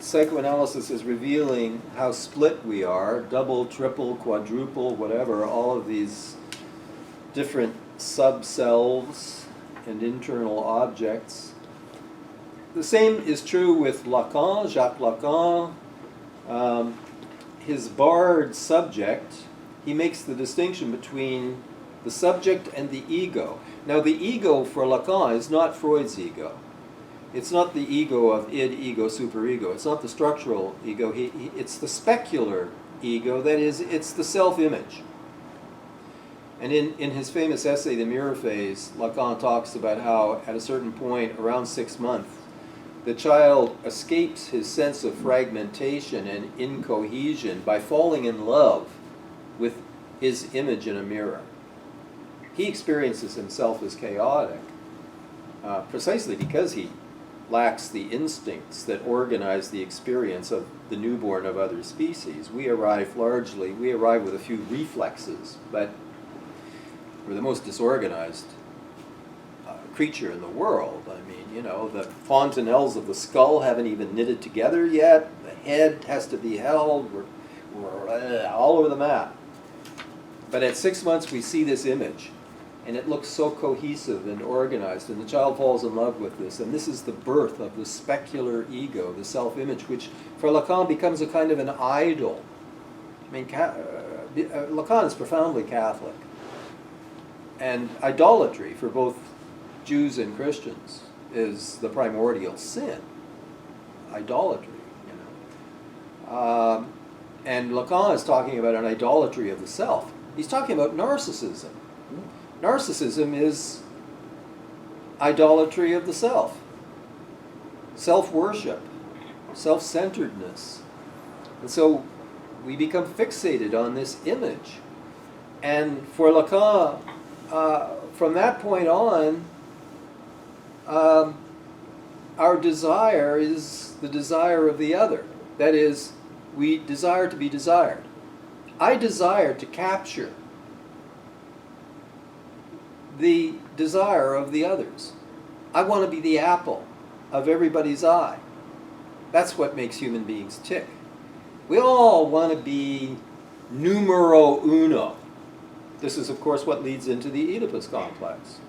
psychoanalysis as revealing how split we are, double, triple, quadruple, whatever, all of these different sub-selves and internal objects. The same is true with Lacan, Jacques Lacan. His barred subject, he makes the distinction between the subject and the ego. Now, the ego for Lacan is not Freud's ego. It's not the ego of id, ego, superego. It's not the structural ego. It's the specular ego. That is, it's the self-image. And in his famous essay, The Mirror Phase, Lacan talks about how, at a certain point, around 6 months, the child escapes his sense of fragmentation and incohesion by falling in love with his image in a mirror. He experiences himself as chaotic, precisely because he lacks the instincts that organize the experience of the newborn of other species. We arrive with a few reflexes, but we're the most disorganized creature in the world. I mean, you know, the fontanelles of the skull haven't even knitted together yet. The head has to be held. We're all over the map. But at 6 months, we see this image. And it looks so cohesive and organized, and the child falls in love with this. And this is the birth of the specular ego, the self-image, which for Lacan becomes a kind of an idol. I mean, Lacan is profoundly Catholic. And idolatry for both Jews and Christians is the primordial sin. Idolatry, you know. And Lacan is talking about an idolatry of the self. He's talking about narcissism. Narcissism is idolatry of the self, self-worship, self-centeredness. And so we become fixated on this image. And for Lacan, from that point on, our desire is the desire of the other. That is, we desire to be desired. I desire to capture the desire of the others. I want to be the apple of everybody's eye. That's what makes human beings tick. We all want to be numero uno. This is, of course, what leads into the Oedipus complex.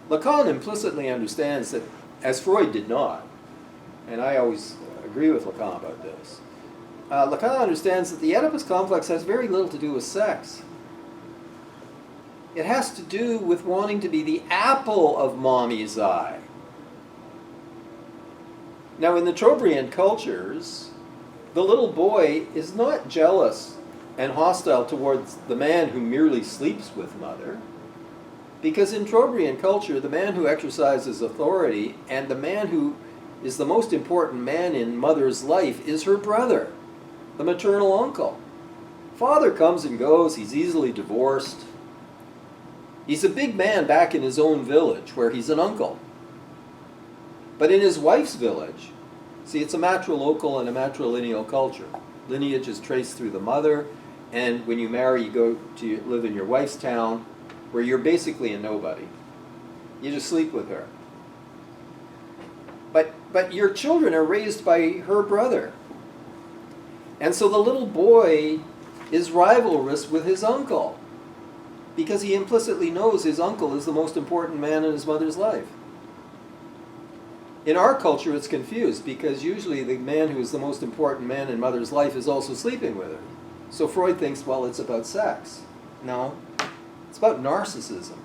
Lacan implicitly understands that, as Freud did not, and I always agree with Lacan about this, Lacan understands that the Oedipus complex has very little to do with sex. It has to do with wanting to be the apple of mommy's eye. Now, in the Trobriand cultures, the little boy is not jealous and hostile towards the man who merely sleeps with mother, because in Trobriand culture, the man who exercises authority and the man who is the most important man in mother's life is her brother, the maternal uncle. Father comes and goes, he's easily divorced. He's a big man back in his own village where he's an uncle. But in his wife's village, see, it's a matrilocal and a matrilineal culture. Lineage is traced through the mother, and when you marry, you go to live in your wife's town, where you're basically a nobody. You just sleep with her. But your children are raised by her brother. And so the little boy is rivalrous with his uncle, because he implicitly knows his uncle is the most important man in his mother's life. In our culture, it's confused, because usually the man who is the most important man in mother's life is also sleeping with her. So Freud thinks, well, it's about sex. No, it's about narcissism.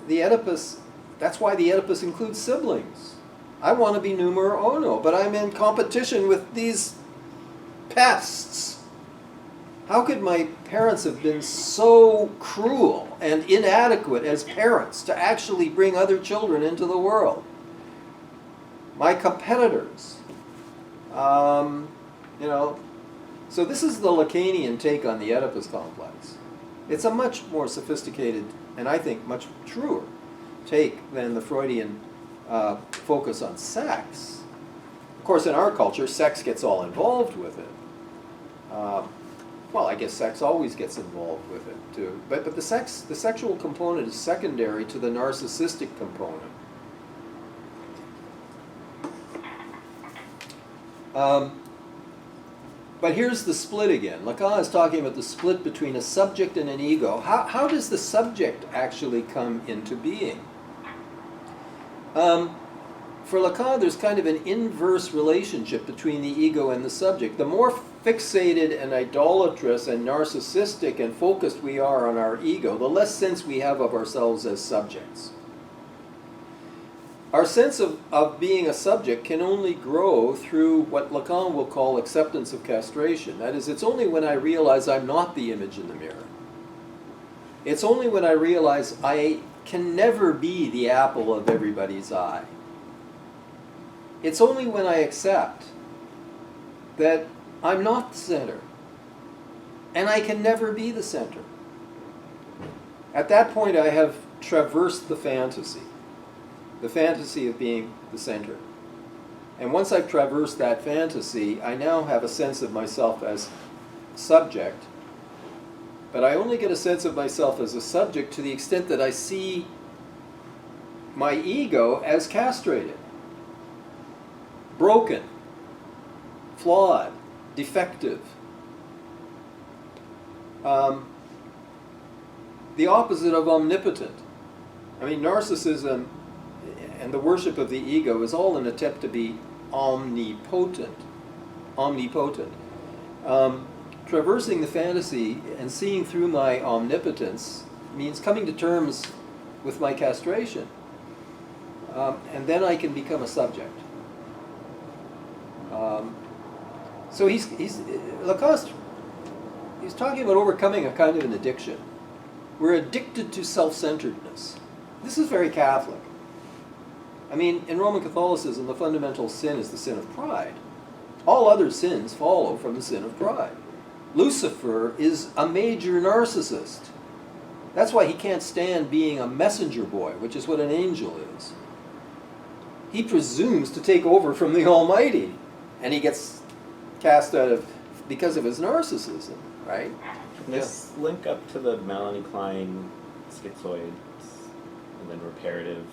The Oedipus, that's why the Oedipus includes siblings. I want to be numero uno, but I'm in competition with these pests. How could my parents have been so cruel and inadequate as parents to actually bring other children into the world? My competitors. So this is the Lacanian take on the Oedipus complex. It's a much more sophisticated, and I think much truer, take than the Freudian focus on sex. Of course, in our culture, sex gets all involved with it. Well, I guess sex always gets involved with it too. But the sexual component is secondary to the narcissistic component. But here's the split again. Lacan is talking about the split between a subject and an ego. How does the subject actually come into being? For Lacan, there's kind of an inverse relationship between the ego and the subject. The more fixated and idolatrous and narcissistic and focused we are on our ego, the less sense we have of ourselves as subjects. Our sense of being a subject can only grow through what Lacan will call acceptance of castration. That is, it's only when I realize I'm not the image in the mirror. It's only when I realize I can never be the apple of everybody's eye. It's only when I accept that I'm not the center, and I can never be the center. At that point, I have traversed the fantasy of being the center. And once I've traversed that fantasy, I now have a sense of myself as subject, but I only get a sense of myself as a subject to the extent that I see my ego as castrated, broken, flawed, defective. The opposite of omnipotent. I mean, narcissism and the worship of the ego is all an attempt to be omnipotent. Traversing the fantasy and seeing through my omnipotence means coming to terms with my castration. And then I can become a subject. So Lacan's talking about overcoming a kind of an addiction. We're addicted to self-centeredness. This is very Catholic. I mean, in Roman Catholicism, the fundamental sin is the sin of pride. All other sins follow from the sin of pride. Lucifer is a major narcissist. That's why he can't stand being a messenger boy, which is what an angel is. He presumes to take over from the Almighty, and he gets cast out of because of his narcissism, right? Can this link up to the Melanie Klein schizoids and then reparative?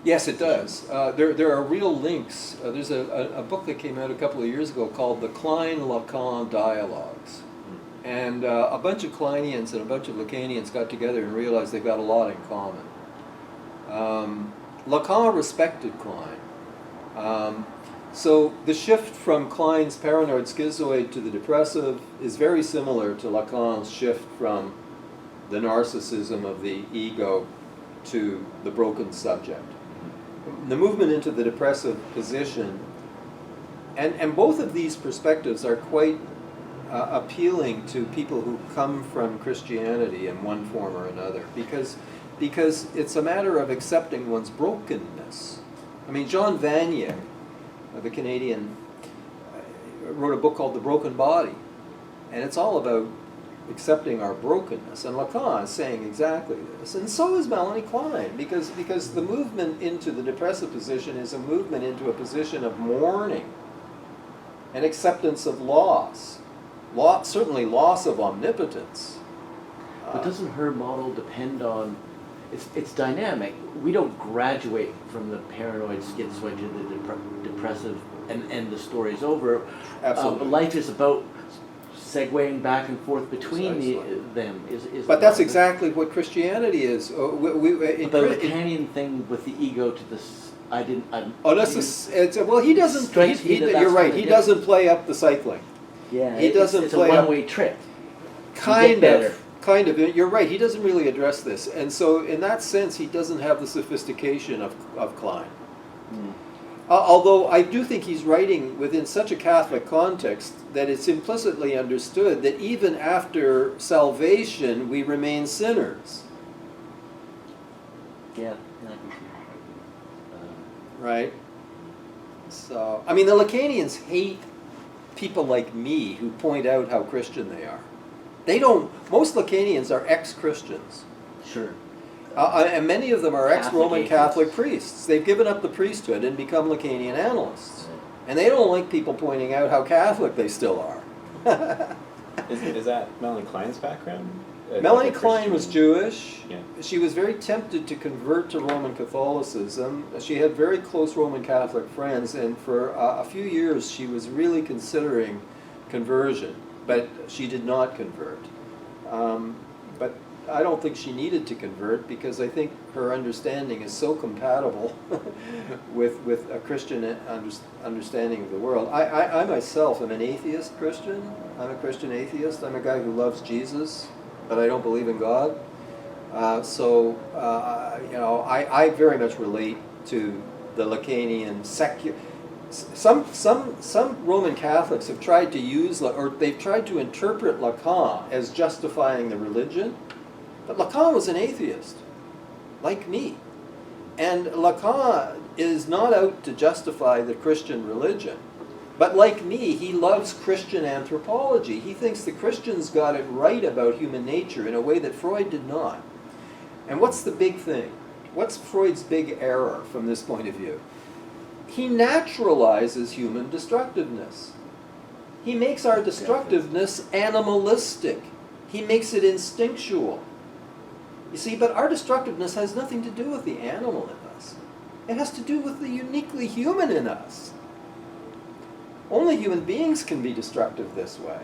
Yes, it does. There are real links. There's a book that came out a couple of years ago called The Klein-Lacan Dialogues. And a bunch of Kleinians and a bunch of Lacanians got together and realized they've got a lot in common. Lacan respected Klein. So the shift from Klein's paranoid schizoid to the depressive is very similar to Lacan's shift from the narcissism of the ego to the broken subject. The movement into the depressive position, and both of these perspectives are quite appealing to people who come from Christianity in one form or another, because it's a matter of accepting one's brokenness. I mean, Jean Vanier, the Canadian, wrote a book called The Broken Body, and it's all about accepting our brokenness. And Lacan is saying exactly this. And so is Melanie Klein, because the movement into the depressive position is a movement into a position of mourning and acceptance of loss. Certainly loss of omnipotence. But doesn't her model depend on, it's dynamic. We don't graduate from the paranoid schizoid to the depressive and the story's over. Absolutely. Life is about segueing back and forth between Precisely. them. But that's exactly what Christianity is. The Lacanian thing with the ego to this, well, he doesn't. Strikes me that that's You're right. what He it doesn't play up the cycling. Yeah, He doesn't it's play a up- one-way trip. Kind better. of. Kind of. You're right. He doesn't really address this, and so in that sense, he doesn't have the sophistication of Klein. Mm. Although I do think he's writing within such a Catholic context that it's implicitly understood that even after salvation, we remain sinners. Yeah, I can see. Right? So, I mean, the Lacanians hate people like me who point out how Christian they are. They don't, most Lacanians are ex-Christians. Sure. And many of them are ex-Roman Catholic Catholic atheists. priests. They've given up the priesthood and become Lacanian analysts. Right. And they don't like people pointing out how Catholic they still are. Is that Melanie Klein's background? Melanie Like a Klein was Christian- Jewish. Yeah. She was very tempted to convert to Roman Catholicism. She had very close Roman Catholic friends, and for a few years she was really considering conversion, but she did not convert. But I don't think she needed to convert, because I think her understanding is so compatible with a Christian understanding of the world. I myself am an atheist Christian. I'm a Christian atheist. I'm a guy who loves Jesus, but I don't believe in God. I very much relate to the Lacanian secular. Some Roman Catholics have tried to use, or they've tried to interpret Lacan as justifying the religion, but Lacan was an atheist, like me. And Lacan is not out to justify the Christian religion, but like me, he loves Christian anthropology. He thinks the Christians got it right about human nature in a way that Freud did not. And what's the big thing? What's Freud's big error from this point of view? He naturalizes human destructiveness. He makes our destructiveness animalistic. He makes it instinctual. You see, but our destructiveness has nothing to do with the animal in us. It has to do with the uniquely human in us. Only human beings can be destructive this way.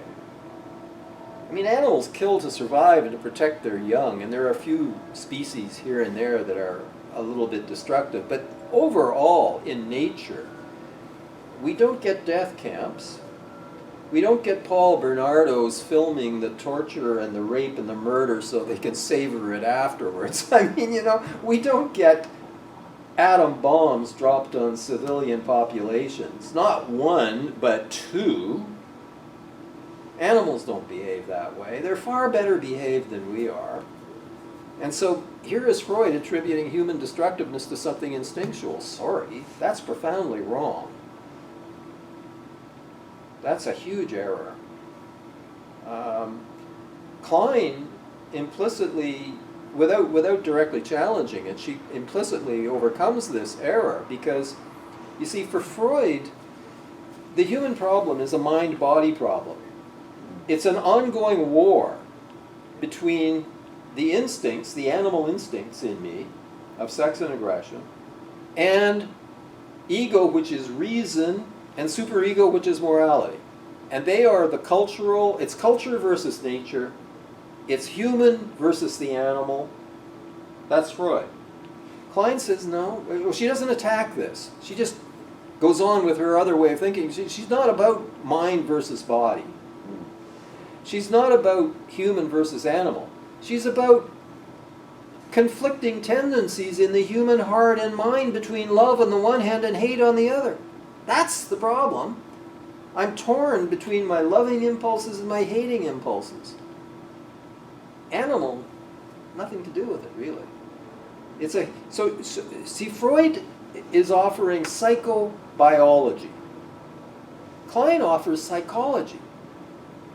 I mean, animals kill to survive and to protect their young, and there are a few species here and there that are a little bit destructive, but overall, in nature, we don't get death camps. We don't get Paul Bernardo's filming the torture and the rape and the murder so they can savor it afterwards. I mean, we don't get atom bombs dropped on civilian populations. Not one, but two. Animals don't behave that way. They're far better behaved than we are. And so here is Freud attributing human destructiveness to something instinctual. Sorry, that's profoundly wrong. That's a huge error. Klein implicitly, without directly challenging it, she implicitly overcomes this error, because, you see, for Freud, the human problem is a mind-body problem. It's an ongoing war between the instincts, the animal instincts in me, of sex and aggression, and ego, which is reason, and superego, which is morality. And they are the cultural, it's culture versus nature, it's human versus the animal. That's Freud. Klein says no, well, she doesn't attack this. She just goes on with her other way of thinking. She's not about mind versus body. She's not about human versus animal. She's about conflicting tendencies in the human heart and mind between love on the one hand and hate on the other. That's the problem. I'm torn between my loving impulses and my hating impulses. Animal, nothing to do with it, really. So see, Freud is offering psychobiology. Klein offers psychology.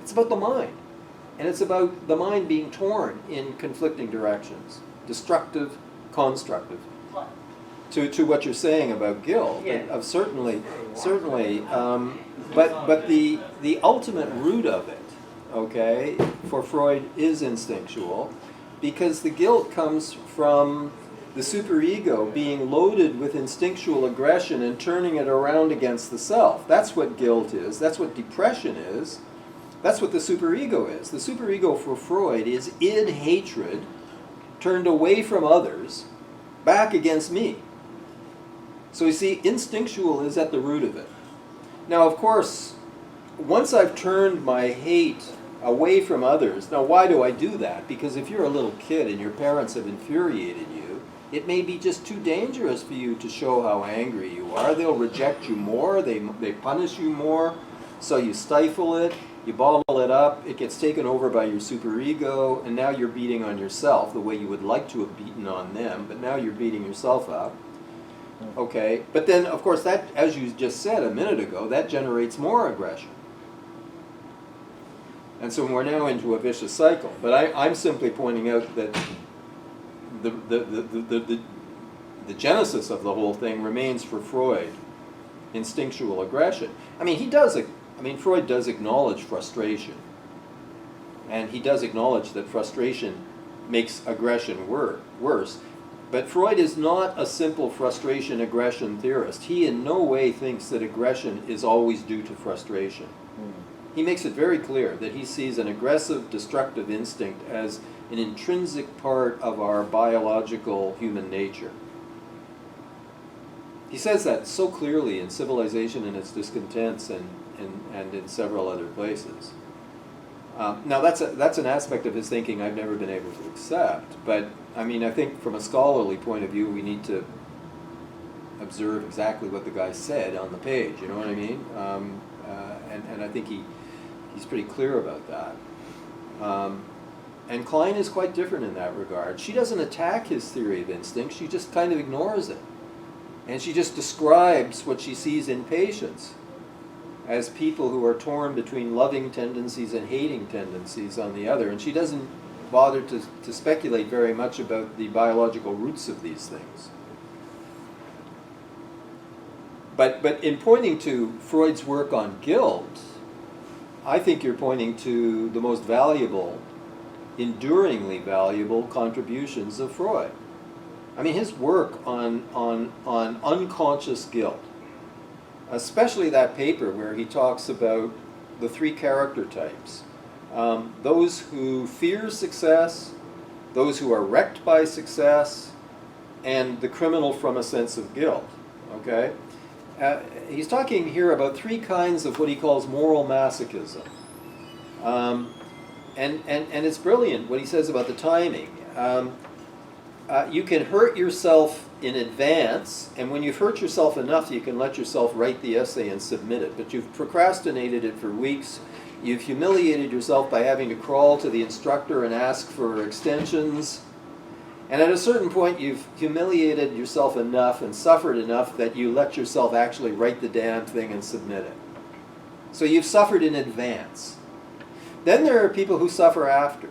It's about the mind. And it's about the mind being torn in conflicting directions, destructive, constructive. To what you're saying about guilt, of certainly, but the ultimate root of it, okay, for Freud is instinctual, because the guilt comes from the superego being loaded with instinctual aggression and turning it around against the self. That's what guilt is. That's what depression is. That's what the superego is. The superego for Freud is id hatred turned away from others, back against me. So you see, instinctual is at the root of it. Now, of course, once I've turned my hate away from others, now why do I do that? Because if you're a little kid and your parents have infuriated you, it may be just too dangerous for you to show how angry you are. They'll reject you more, they punish you more, so you stifle it, you bottle it up, it gets taken over by your superego, and now you're beating on yourself the way you would like to have beaten on them, but now you're beating yourself up. Okay, but then, of course, that, as you just said a minute ago, that generates more aggression. And so we're now into a vicious cycle. But I'm simply pointing out that the genesis of the whole thing remains for Freud instinctual aggression. I mean, Freud does acknowledge frustration. And he does acknowledge that frustration makes aggression worse. But Freud is not a simple frustration-aggression theorist. He in no way thinks that aggression is always due to frustration. He makes it very clear that he sees an aggressive, destructive instinct as an intrinsic part of our biological human nature. He says that so clearly in Civilization and Its Discontents and in several other places. Now that's an aspect of his thinking I've never been able to accept, but I mean, I think from a scholarly point of view, we need to observe exactly what the guy said on the page, you know what I mean? And I think he's pretty clear about that. And Klein is quite different in that regard. She doesn't attack his theory of instinct, she just kind of ignores it. And she just describes what she sees in patients as people who are torn between loving tendencies and hating tendencies on the other. And she doesn't bother to speculate very much about the biological roots of these things. But in pointing to Freud's work on guilt, I think you're pointing to the most valuable, enduringly valuable contributions of Freud. I mean, his work on unconscious guilt, especially that paper where he talks about the three character types. Those who fear success, those who are wrecked by success, and the criminal from a sense of guilt. Okay? He's talking here about three kinds of what he calls moral masochism. And it's brilliant what he says about the timing. You can hurt yourself in advance, and when you've hurt yourself enough, you can let yourself write the essay and submit it. But you've procrastinated it for weeks. You've humiliated yourself by having to crawl to the instructor and ask for extensions. And at a certain point, you've humiliated yourself enough and suffered enough that you let yourself actually write the damn thing and submit it. So you've suffered in advance. Then there are people who suffer after.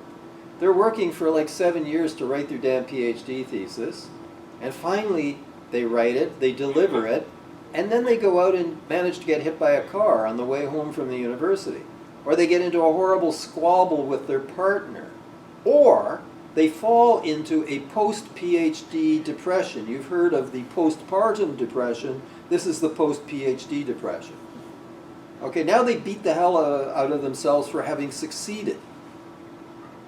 They're working for like 7 years to write their damn PhD thesis, and finally they write it, they deliver it, and then they go out and manage to get hit by a car on the way home from the university. Or they get into a horrible squabble with their partner. Or they fall into a post-PhD depression. You've heard of the postpartum depression. This is the post-PhD depression. Okay, now they beat the hell out of themselves for having succeeded.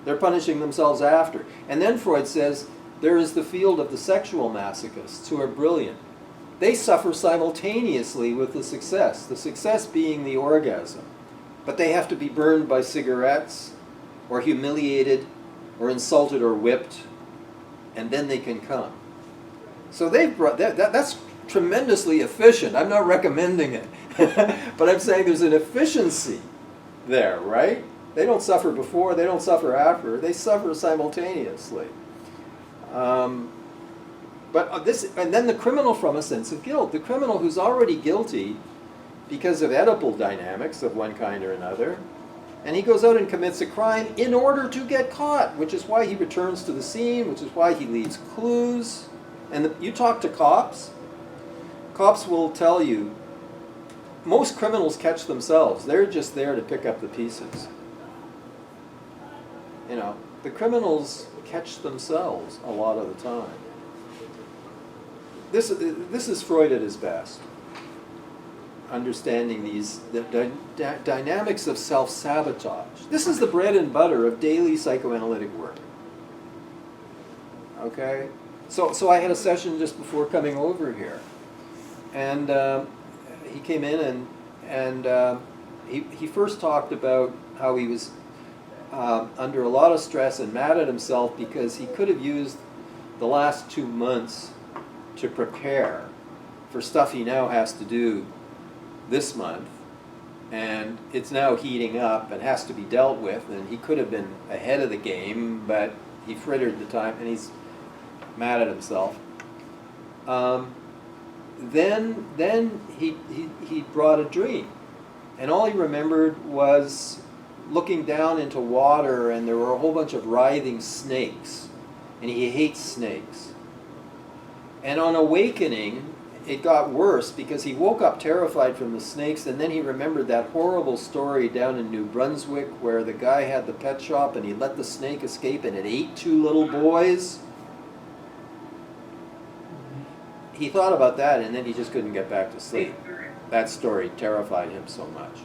They're punishing themselves after. And then Freud says, there is the field of the sexual masochists who are brilliant. They suffer simultaneously with the success being the orgasm. But they have to be burned by cigarettes, or humiliated, or insulted or whipped, and then they can come. So they've brought that's tremendously efficient. I'm not recommending it. But I'm saying there's an efficiency there, right? They don't suffer before, they don't suffer after, they suffer simultaneously. And then the criminal from a sense of guilt. The criminal who's already guilty because of Oedipal dynamics of one kind or another, And he goes out and commits a crime in order to get caught, which is why he returns to the scene, which is why he leaves clues. And you talk to cops, cops will tell you, most criminals catch themselves. They're just there to pick up the pieces. You know, the criminals catch themselves a lot of the time. This is Freud at his best. Understanding the dynamics of self-sabotage. This is the bread and butter of daily psychoanalytic work. Okay? So I had a session just before coming over here. And he came in and he first talked about how he was under a lot of stress and mad at himself because he could have used the last 2 months to prepare for stuff he now has to do this month, and it's now heating up and has to be dealt with, and he could have been ahead of the game, but he frittered the time, and he's mad at himself. Then he brought a dream, and all he remembered was looking down into water, and there were a whole bunch of writhing snakes, and he hates snakes. And on awakening, it got worse because he woke up terrified from the snakes, and then he remembered that horrible story down in New Brunswick where the guy had the pet shop and he let the snake escape and it ate 2 little boys. He thought about that and then he just couldn't get back to sleep. That story terrified him so much.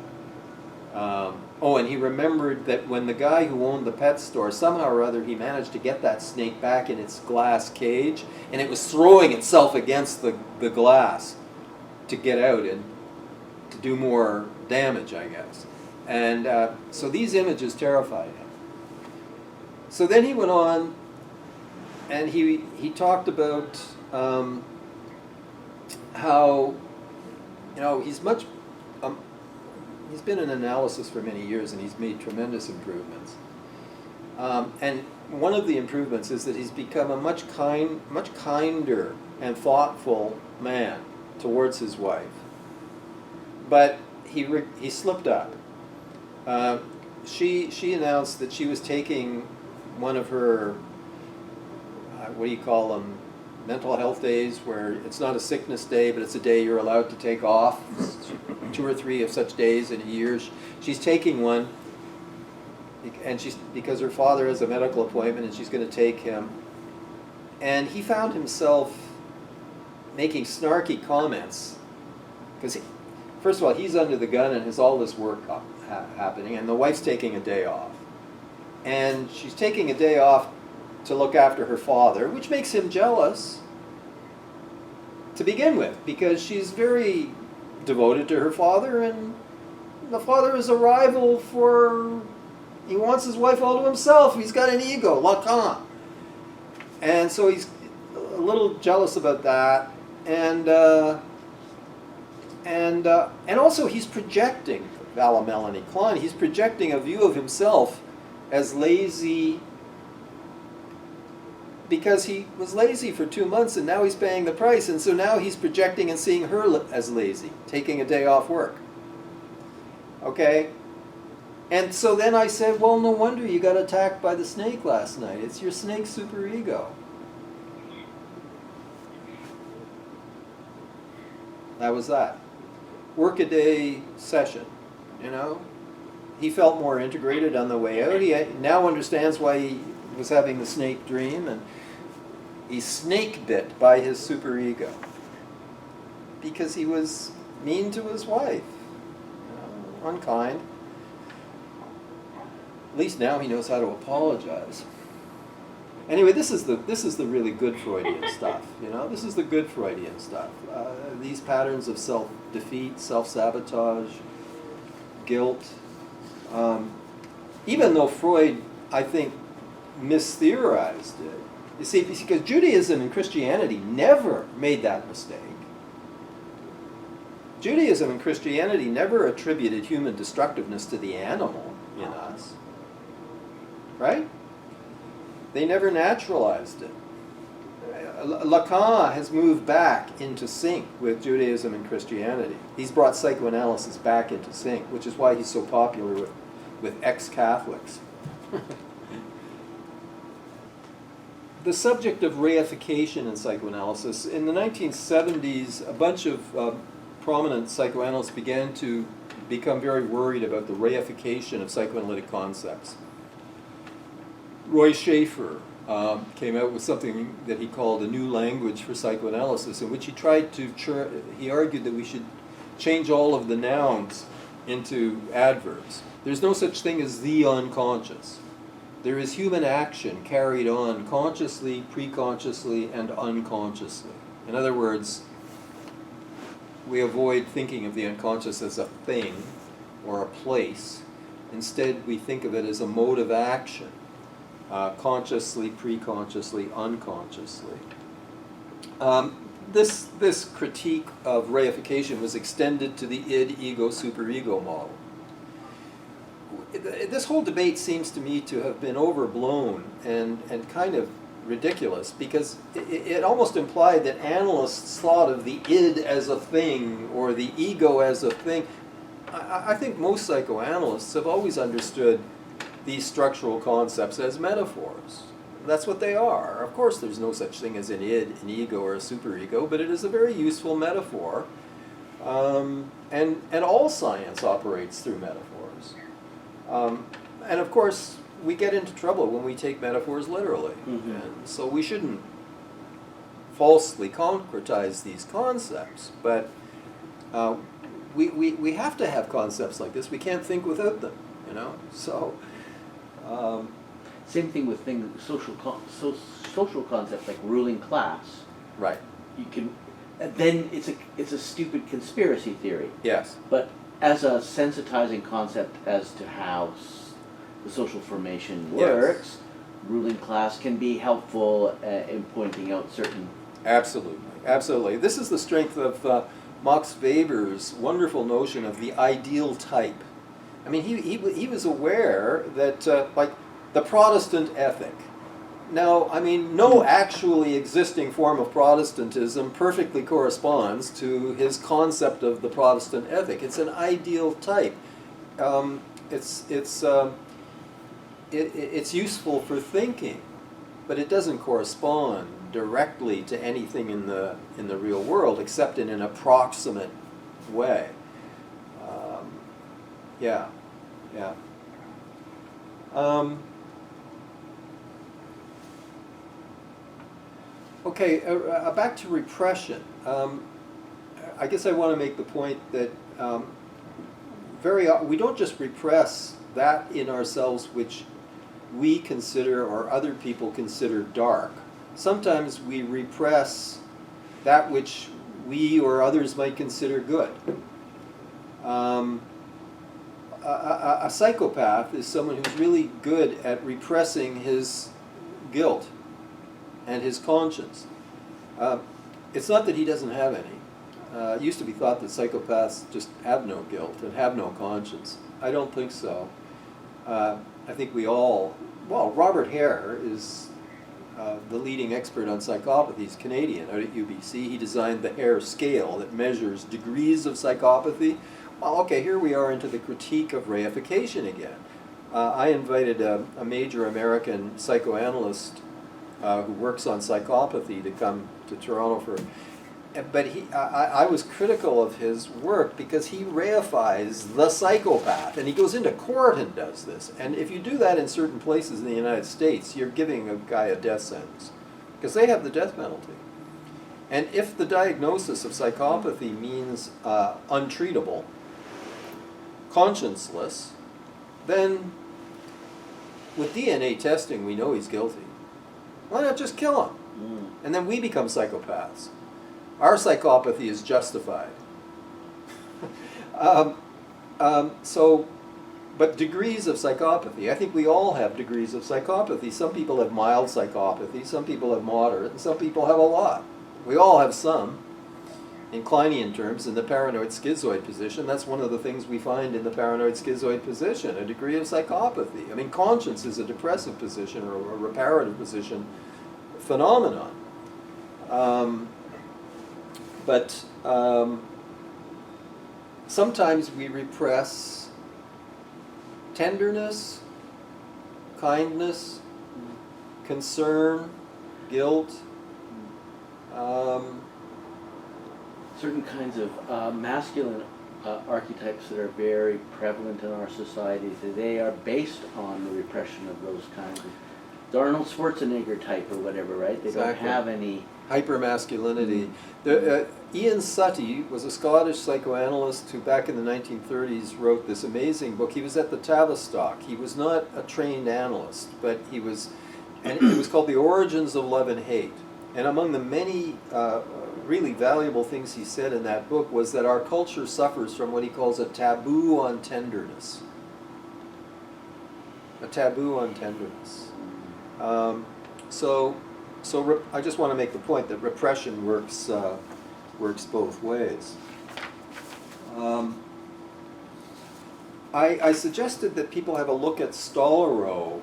And he remembered that when the guy who owned the pet store, somehow or other he managed to get that snake back in its glass cage, and it was throwing itself against the glass to get out and to do more damage, I guess. And so these images terrified him. So then he went on and he talked about how, you know, he's been in analysis for many years and he's made tremendous improvements. And one of the improvements is that he's become a much kinder and thoughtful man towards his wife. But he slipped up. She announced that she was taking one of her, what do you call them, mental health days, where it's not a sickness day, but it's a day you're allowed to take off. 2 or 3 of such days in a year. She's taking one, and because her father has a medical appointment, and she's going to take him. And he found himself making snarky comments, because first of all, he's under the gun and has all this work happening, and the wife's taking a day off. And she's taking a day off to look after her father, which makes him jealous to begin with, because she's very devoted to her father, and the father is a rival he wants his wife all to himself. He's got an ego, Laca. And so he's a little jealous about that, and also he's projecting, Vala Melanie Klein, he's projecting a view of himself as lazy, because he was lazy for 2 months and now he's paying the price, and so now he's projecting and seeing her as lazy, taking a day off work. Okay? And so then I said, well, no wonder you got attacked by the snake last night. It's your snake superego. That was that. Work-a-day session, you know? He felt more integrated on the way out. He now understands why he was having the snake dream, and he's snake bit by his superego because he was mean to his wife, you know, unkind. At least now he knows how to apologize. Anyway, this is the really good Freudian stuff. You know, this is the good Freudian stuff. These patterns of self-defeat, self-sabotage, guilt. Even though Freud, I think, mistheorized it. You see, because Judaism and Christianity never made that mistake. Judaism and Christianity never attributed human destructiveness to the animal in us. Right? They never naturalized it. Lacan has moved back into sync with Judaism and Christianity. He's brought psychoanalysis back into sync, which is why he's so popular with with ex-Catholics. The subject of reification in psychoanalysis, in the 1970s, a bunch of prominent psychoanalysts began to become very worried about the reification of psychoanalytic concepts. Roy Schaefer came out with something that he called a new language for psychoanalysis, in which he tried to, he argued that we should change all of the nouns into adverbs. There's no such thing as the unconscious. There is human action carried on consciously, preconsciously, and unconsciously. In other words, we avoid thinking of the unconscious as a thing or a place. Instead, we think of it as a mode of action, consciously, preconsciously, unconsciously. This critique of reification was extended to the id, ego, superego model. This whole debate seems to me to have been overblown and kind of ridiculous, because it almost implied that analysts thought of the id as a thing or the ego as a thing. I think most psychoanalysts have always understood these structural concepts as metaphors. That's what they are. Of course, there's no such thing as an id, an ego, or a superego, but it is a very useful metaphor. And all science operates through metaphors. And of course, we get into trouble when we take metaphors literally. Mm-hmm. And so we shouldn't falsely concretize these concepts, but we have to have concepts like this. We can't think without them, you know? So, Same thing with social concepts like ruling class. right, You can, and then it's a stupid conspiracy theory. yes, But as a sensitizing concept as to how the social formation works, ruling class can be helpful in pointing out certain. absolutely, absolutely. This is the strength of Max Weber's wonderful notion of the ideal type. I mean, he was aware that, like, the Protestant ethic. Now, I mean, no actually existing form of Protestantism perfectly corresponds to his concept of the Protestant ethic. It's an ideal type. It's useful for thinking, but it doesn't correspond directly to anything in the real world, except in an approximate way. Yeah. Okay, back to repression. I guess I want to make the point that we don't just repress that in ourselves which we consider or other people consider dark. Sometimes we repress that which we or others might consider good. A psychopath is someone who's really good at repressing his guilt and his conscience. It's not that he doesn't have any. It used to be thought that psychopaths just have no guilt and have no conscience. I don't think so. I think we all, well, Robert Hare is the leading expert on psychopathy. He's Canadian out at UBC. He designed the Hare scale that measures degrees of psychopathy. Well, okay, here we are into the critique of reification again. I invited a major American psychoanalyst who works on psychopathy to come to Toronto for, but I was critical of his work because he reifies the psychopath, and he goes into court and does this. And if you do that in certain places in the United States, you're giving a guy a death sentence, because they have the death penalty. And if the diagnosis of psychopathy means untreatable, conscienceless, then with DNA testing we know he's guilty. Why not just kill him? And then we become psychopaths. Our psychopathy is justified. But degrees of psychopathy, I think we all have degrees of psychopathy. Some people have mild psychopathy, some people have moderate, and some people have a lot. We all have some. In Kleinian terms, in the paranoid schizoid position, that's one of the things we find in the paranoid schizoid position, a degree of psychopathy. I mean, conscience is a depressive position or a reparative position phenomenon. But sometimes we repress tenderness, kindness, concern, guilt. Certain kinds of masculine archetypes that are very prevalent in our society, they are based on the repression of those kinds of, the Arnold Schwarzenegger type or whatever, right? They don't Exactly. have any. Hypermasculinity. Ian Suttie was a Scottish psychoanalyst who back in the 1930s wrote this amazing book. He was at the Tavistock. He was not a trained analyst, but he was, and it was called The Origins of Love and Hate. And among the many really valuable things he said in that book was that our culture suffers from what he calls a taboo on tenderness. A taboo on tenderness. I just want to make the point that repression works both ways. I suggested that people have a look at Stollerow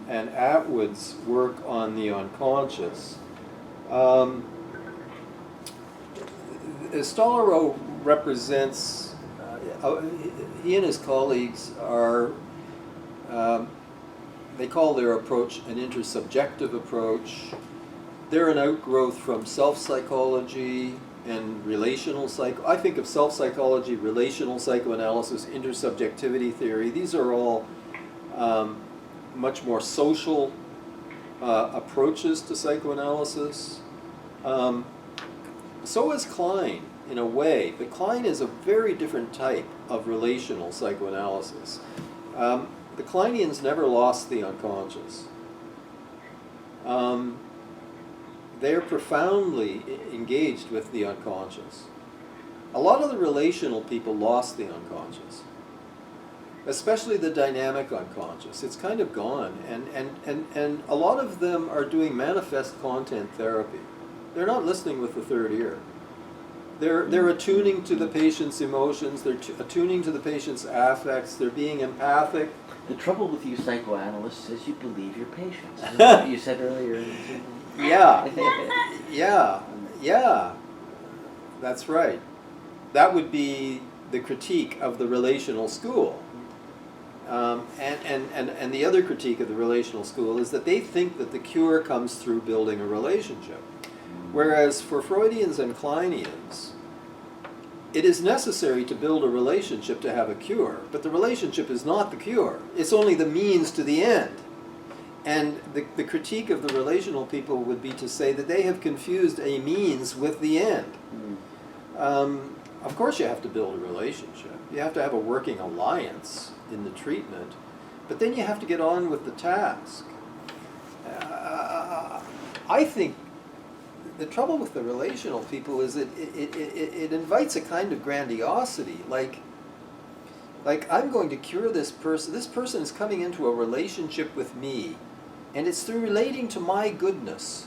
and Atwood's work on the unconscious. Stollerow represents, he and his colleagues are, they call their approach an intersubjective approach. They're an outgrowth from self-psychology and relational I think of self-psychology, relational psychoanalysis, intersubjectivity theory. These are all much more social approaches to psychoanalysis. So is Klein, in a way, but Klein is a very different type of relational psychoanalysis. The Kleinians never lost the unconscious. They're profoundly engaged with the unconscious. A lot of the relational people lost the unconscious, especially the dynamic unconscious. It's kind of gone, and a lot of them are doing manifest content therapy. They're not listening with the third ear. They're attuning to the patient's emotions, they're attuning to the patient's affects, they're being empathic. The trouble with you psychoanalysts is you believe your patients. Isn't that what you said earlier? Yeah, that's right. That would be the critique of the relational school. And the other critique of the relational school is that they think that the cure comes through building a relationship. Whereas for Freudians and Kleinians, it is necessary to build a relationship to have a cure, but the relationship is not the cure. It's only the means to the end. And the critique of the relational people would be to say that they have confused a means with the end. Of course you have to build a relationship. You have to have a working alliance in the treatment, but then you have to get on with the task. I think the trouble with the relational people is it invites a kind of grandiosity, like I'm going to cure this person. This person is coming into a relationship with me, and it's through relating to my goodness.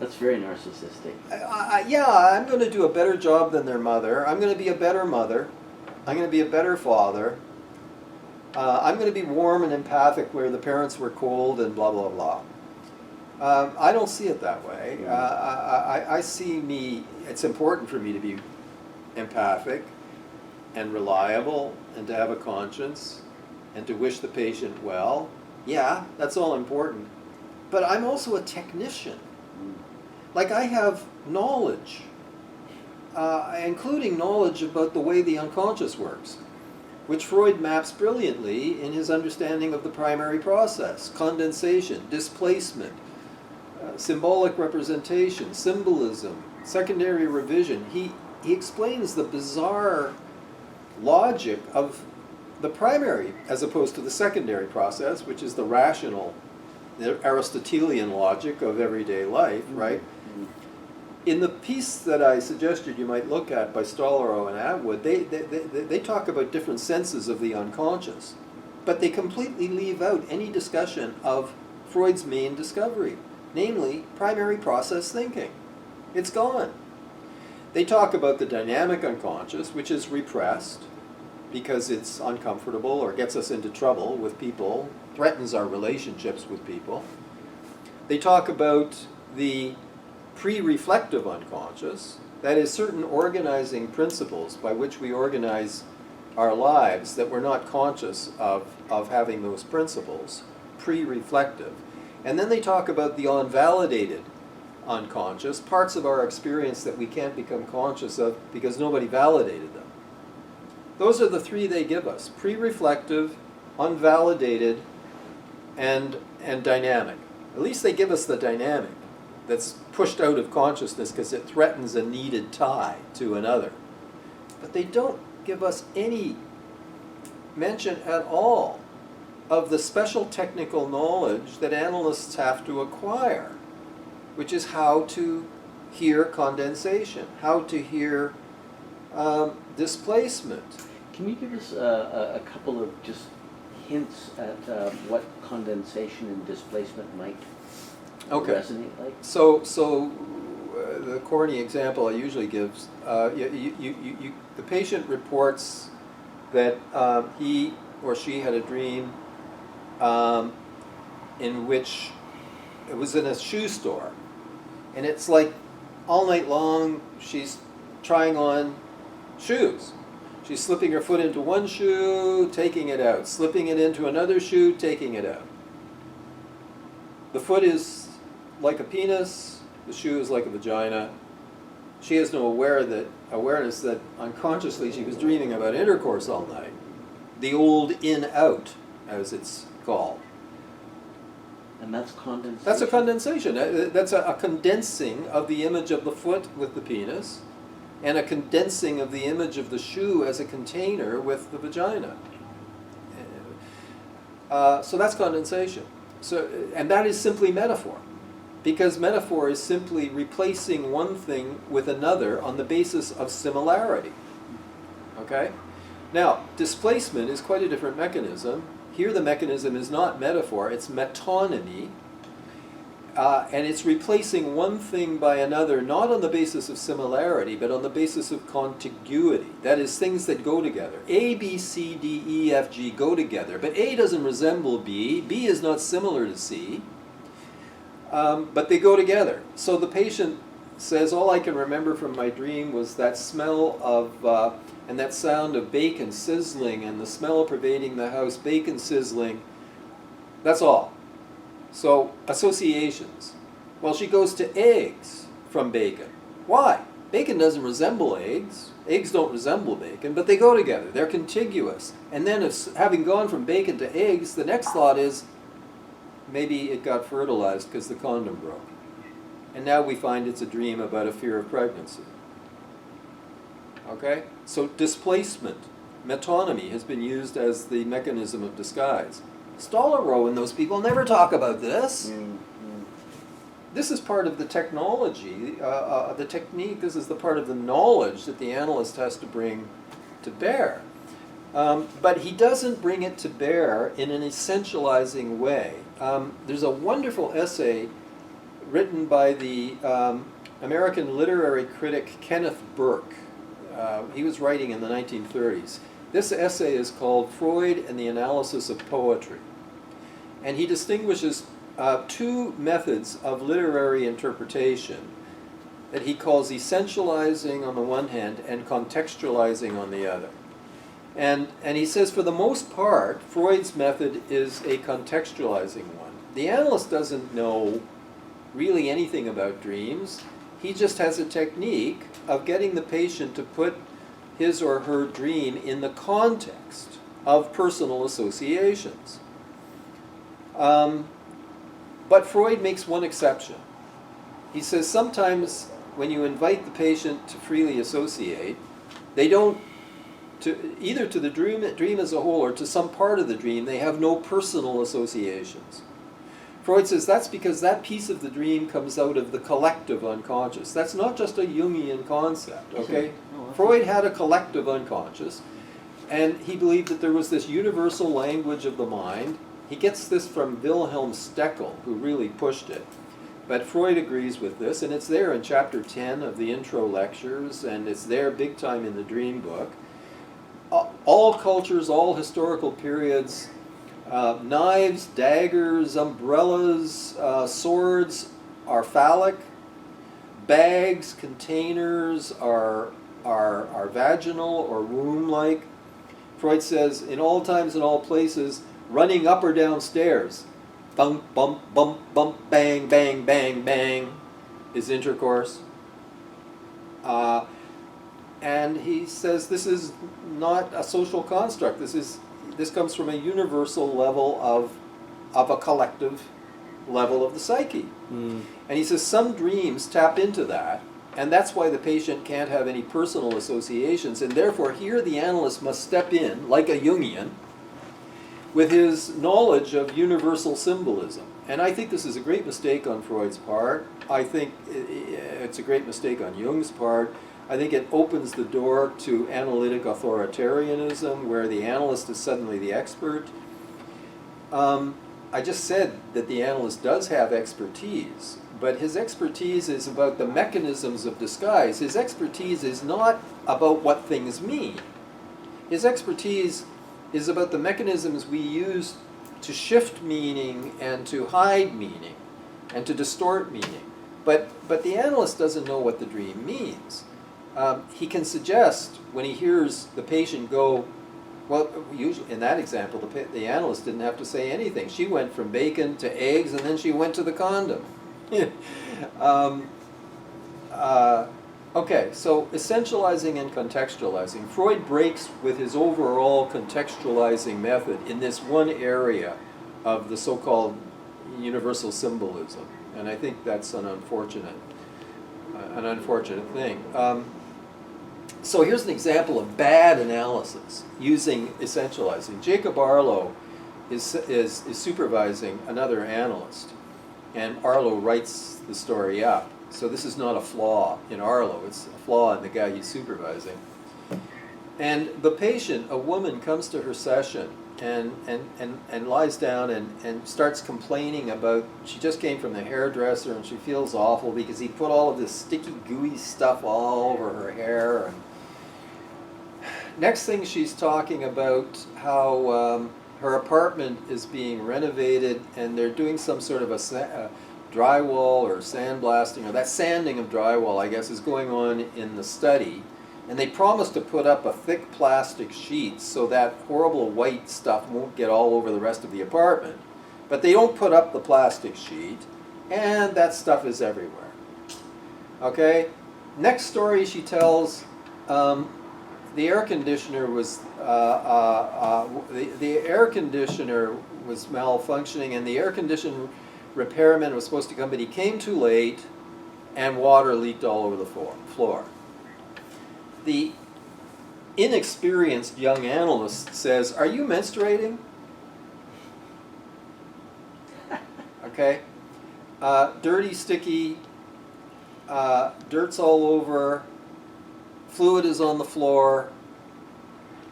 That's very narcissistic. I'm going to do a better job than their mother. I'm going to be a better mother. I'm going to be a better father. I'm going to be warm and empathic where the parents were cold and blah, blah, blah. I don't see it that way. I see it's important for me to be empathic and reliable and to have a conscience and to wish the patient well. Yeah, that's all important. But I'm also a technician. Like I have knowledge, including knowledge about the way the unconscious works, which Freud maps brilliantly in his understanding of the primary process: condensation, displacement, symbolic representation, symbolism, secondary revision. He explains the bizarre logic of the primary as opposed to the secondary process, which is the rational, the Aristotelian logic of everyday life, right? In the piece that I suggested you might look at by Stollerow and Atwood, they talk about different senses of the unconscious, but they completely leave out any discussion of Freud's main discovery, namely primary process thinking. It's gone. They talk about the dynamic unconscious, which is repressed because it's uncomfortable or gets us into trouble with people, threatens our relationships with people. They talk about the pre-reflective unconscious, that is certain organizing principles by which we organize our lives that we're not conscious of having those principles, pre-reflective. And then they talk about the unvalidated unconscious, parts of our experience that we can't become conscious of because nobody validated them. Those are the three they give us: pre-reflective, unvalidated, and dynamic. At least they give us the dynamic that's pushed out of consciousness because it threatens a needed tie to another. But they don't give us any mention at all of the special technical knowledge that analysts have to acquire, which is how to hear condensation, how to hear displacement. Can you give us a couple of just hints at what condensation and displacement might resonate like? So the corny example I usually give, the patient reports that he or she had a dream in which it was in a shoe store, and it's like all night long she's trying on shoes. She's slipping her foot into one shoe, taking it out, slipping it into another shoe, taking it out. The foot is like a penis, the shoe is like a vagina. She has no awareness that unconsciously she was dreaming about intercourse all night. The old in-out, as it's called. And that's condensation? That's a condensation. That's a condensing of the image of the foot with the penis, and a condensing of the image of the shoe as a container with the vagina. So that's condensation. And that is simply metaphor, because metaphor is simply replacing one thing with another on the basis of similarity. Okay? Now, displacement is quite a different mechanism. Here the mechanism is not metaphor, it's metonymy. And it's replacing one thing by another, not on the basis of similarity, but on the basis of contiguity. That is, things that go together. A, B, C, D, E, F, G go together, but A doesn't resemble B. B is not similar to C, but they go together. So the patient says, all I can remember from my dream was that smell of, and that sound of bacon sizzling, and the smell pervading the house, bacon sizzling. That's all. So, associations. Well, she goes to eggs from bacon. Why? Bacon doesn't resemble eggs. Eggs don't resemble bacon, but they go together. They're contiguous. And then, having gone from bacon to eggs, the next thought is, maybe it got fertilized because the condom broke. And now we find it's a dream about a fear of pregnancy. Okay? So, displacement, metonymy, has been used as the mechanism of disguise. Stollerow and those people never talk about this. This is part of the technology, the technique. This is the part of the knowledge that the analyst has to bring to bear. But he doesn't bring it to bear in an essentializing way. There's a wonderful essay written by the American literary critic Kenneth Burke. He was writing in the 1930s. This essay is called Freud and the Analysis of Poetry. And he distinguishes two methods of literary interpretation that he calls essentializing on the one hand and contextualizing on the other. And he says, for the most part, Freud's method is a contextualizing one. The analyst doesn't know really anything about dreams. He just has a technique of getting the patient to put his or her dream in the context of personal associations. But Freud makes one exception. He says sometimes when you invite the patient to freely associate, they don't, either to the dream as a whole or to some part of the dream, they have no personal associations. Freud says that's because that piece of the dream comes out of the collective unconscious. That's not just a Jungian concept, okay? Freud had a collective unconscious, and he believed that there was this universal language of the mind. He gets this from Wilhelm Steckel, who really pushed it. But Freud agrees with this, and it's there in chapter 10 of the intro lectures, and it's there big time in the dream book. All cultures, all historical periods, knives, daggers, umbrellas, swords are phallic. Bags, containers are vaginal or womb-like. Freud says, in all times and all places, running up or down stairs, bump, bump, bump, bump, bang, bang, bang, bang, is intercourse. And he says this is not a social construct. This comes from a universal level of a collective level of the psyche. And he says some dreams tap into that, and that's why the patient can't have any personal associations, and therefore here the analyst must step in, like a Jungian, with his knowledge of universal symbolism. And I think this is a great mistake on Freud's part. I think it's a great mistake on Jung's part. I think it opens the door to analytic authoritarianism, where the analyst is suddenly the expert. I just said that the analyst does have expertise, but his expertise is about the mechanisms of disguise. His expertise is not about what things mean. His expertise is about the mechanisms we use to shift meaning and to hide meaning and to distort meaning. But the analyst doesn't know what the dream means. He can suggest when he hears the patient go, well, usually in that example, the analyst didn't have to say anything. She went from bacon to eggs, and then she went to the condom. Okay, so essentializing and contextualizing. Freud breaks with his overall contextualizing method in this one area of the so-called universal symbolism, and I think that's an unfortunate thing. So here's an example of bad analysis using essentializing. Jacob Arlo is supervising another analyst, and Arlo writes the story up. So this is not a flaw in Arlo, it's a flaw in the guy he's supervising. And the patient, a woman, comes to her session and lies down and starts complaining about, she just came from the hairdresser and she feels awful because he put all of this sticky, gooey stuff all over her hair. And next thing she's talking about how her apartment is being renovated and they're doing some sort of a drywall or sandblasting, or that sanding of drywall, I guess, is going on in the study. And they promise to put up a thick plastic sheet so that horrible white stuff won't get all over the rest of the apartment. But they don't put up the plastic sheet, and that stuff is everywhere. Okay? Next story she tells, the air conditioner was the air conditioner was malfunctioning, and the air conditioner repairman was supposed to come, but he came too late, and water leaked all over the floor. The inexperienced young analyst says, "Are you menstruating?" Okay? Dirty, sticky, dirt's all over, fluid is on the floor.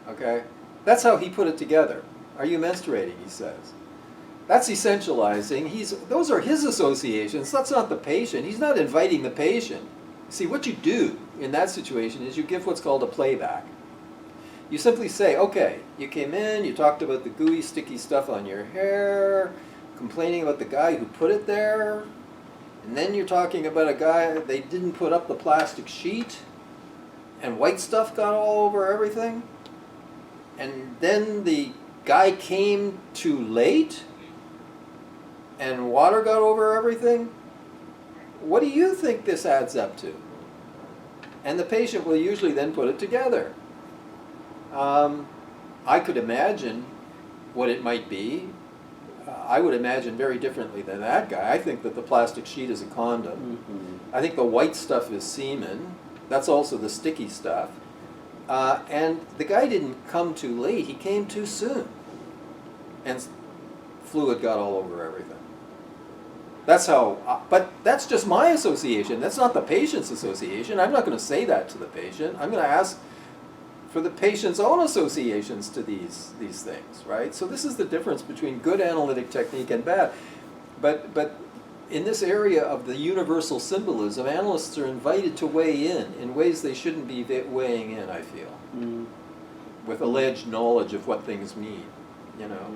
Okay? That's how he put it together. "Are you menstruating?" he says. That's essentializing. Those are his associations. That's not the patient. He's not inviting the patient. See, what you do in that situation is you give what's called a playback. You simply say, okay, you came in, you talked about the gooey, sticky stuff on your hair, complaining about the guy who put it there, and then you're talking about a guy, they didn't put up the plastic sheet, and white stuff got all over everything, and then the guy came too late, and water got over everything. What do you think this adds up to? And the patient will usually then put it together. I could imagine what it might be. I would imagine very differently than that guy. I think that the plastic sheet is a condom. I think the white stuff is semen. That's also the sticky stuff. And the guy didn't come too late. He came too soon. And fluid got all over everything. That's how, but that's just my association. That's not the patient's association. I'm not going to say that to the patient. I'm going to ask for the patient's own associations to these things, right? So this is the difference between good analytic technique and bad. But in this area of the universal symbolism, analysts are invited to weigh in ways they shouldn't be weighing in, I feel, with alleged knowledge of what things mean, you know.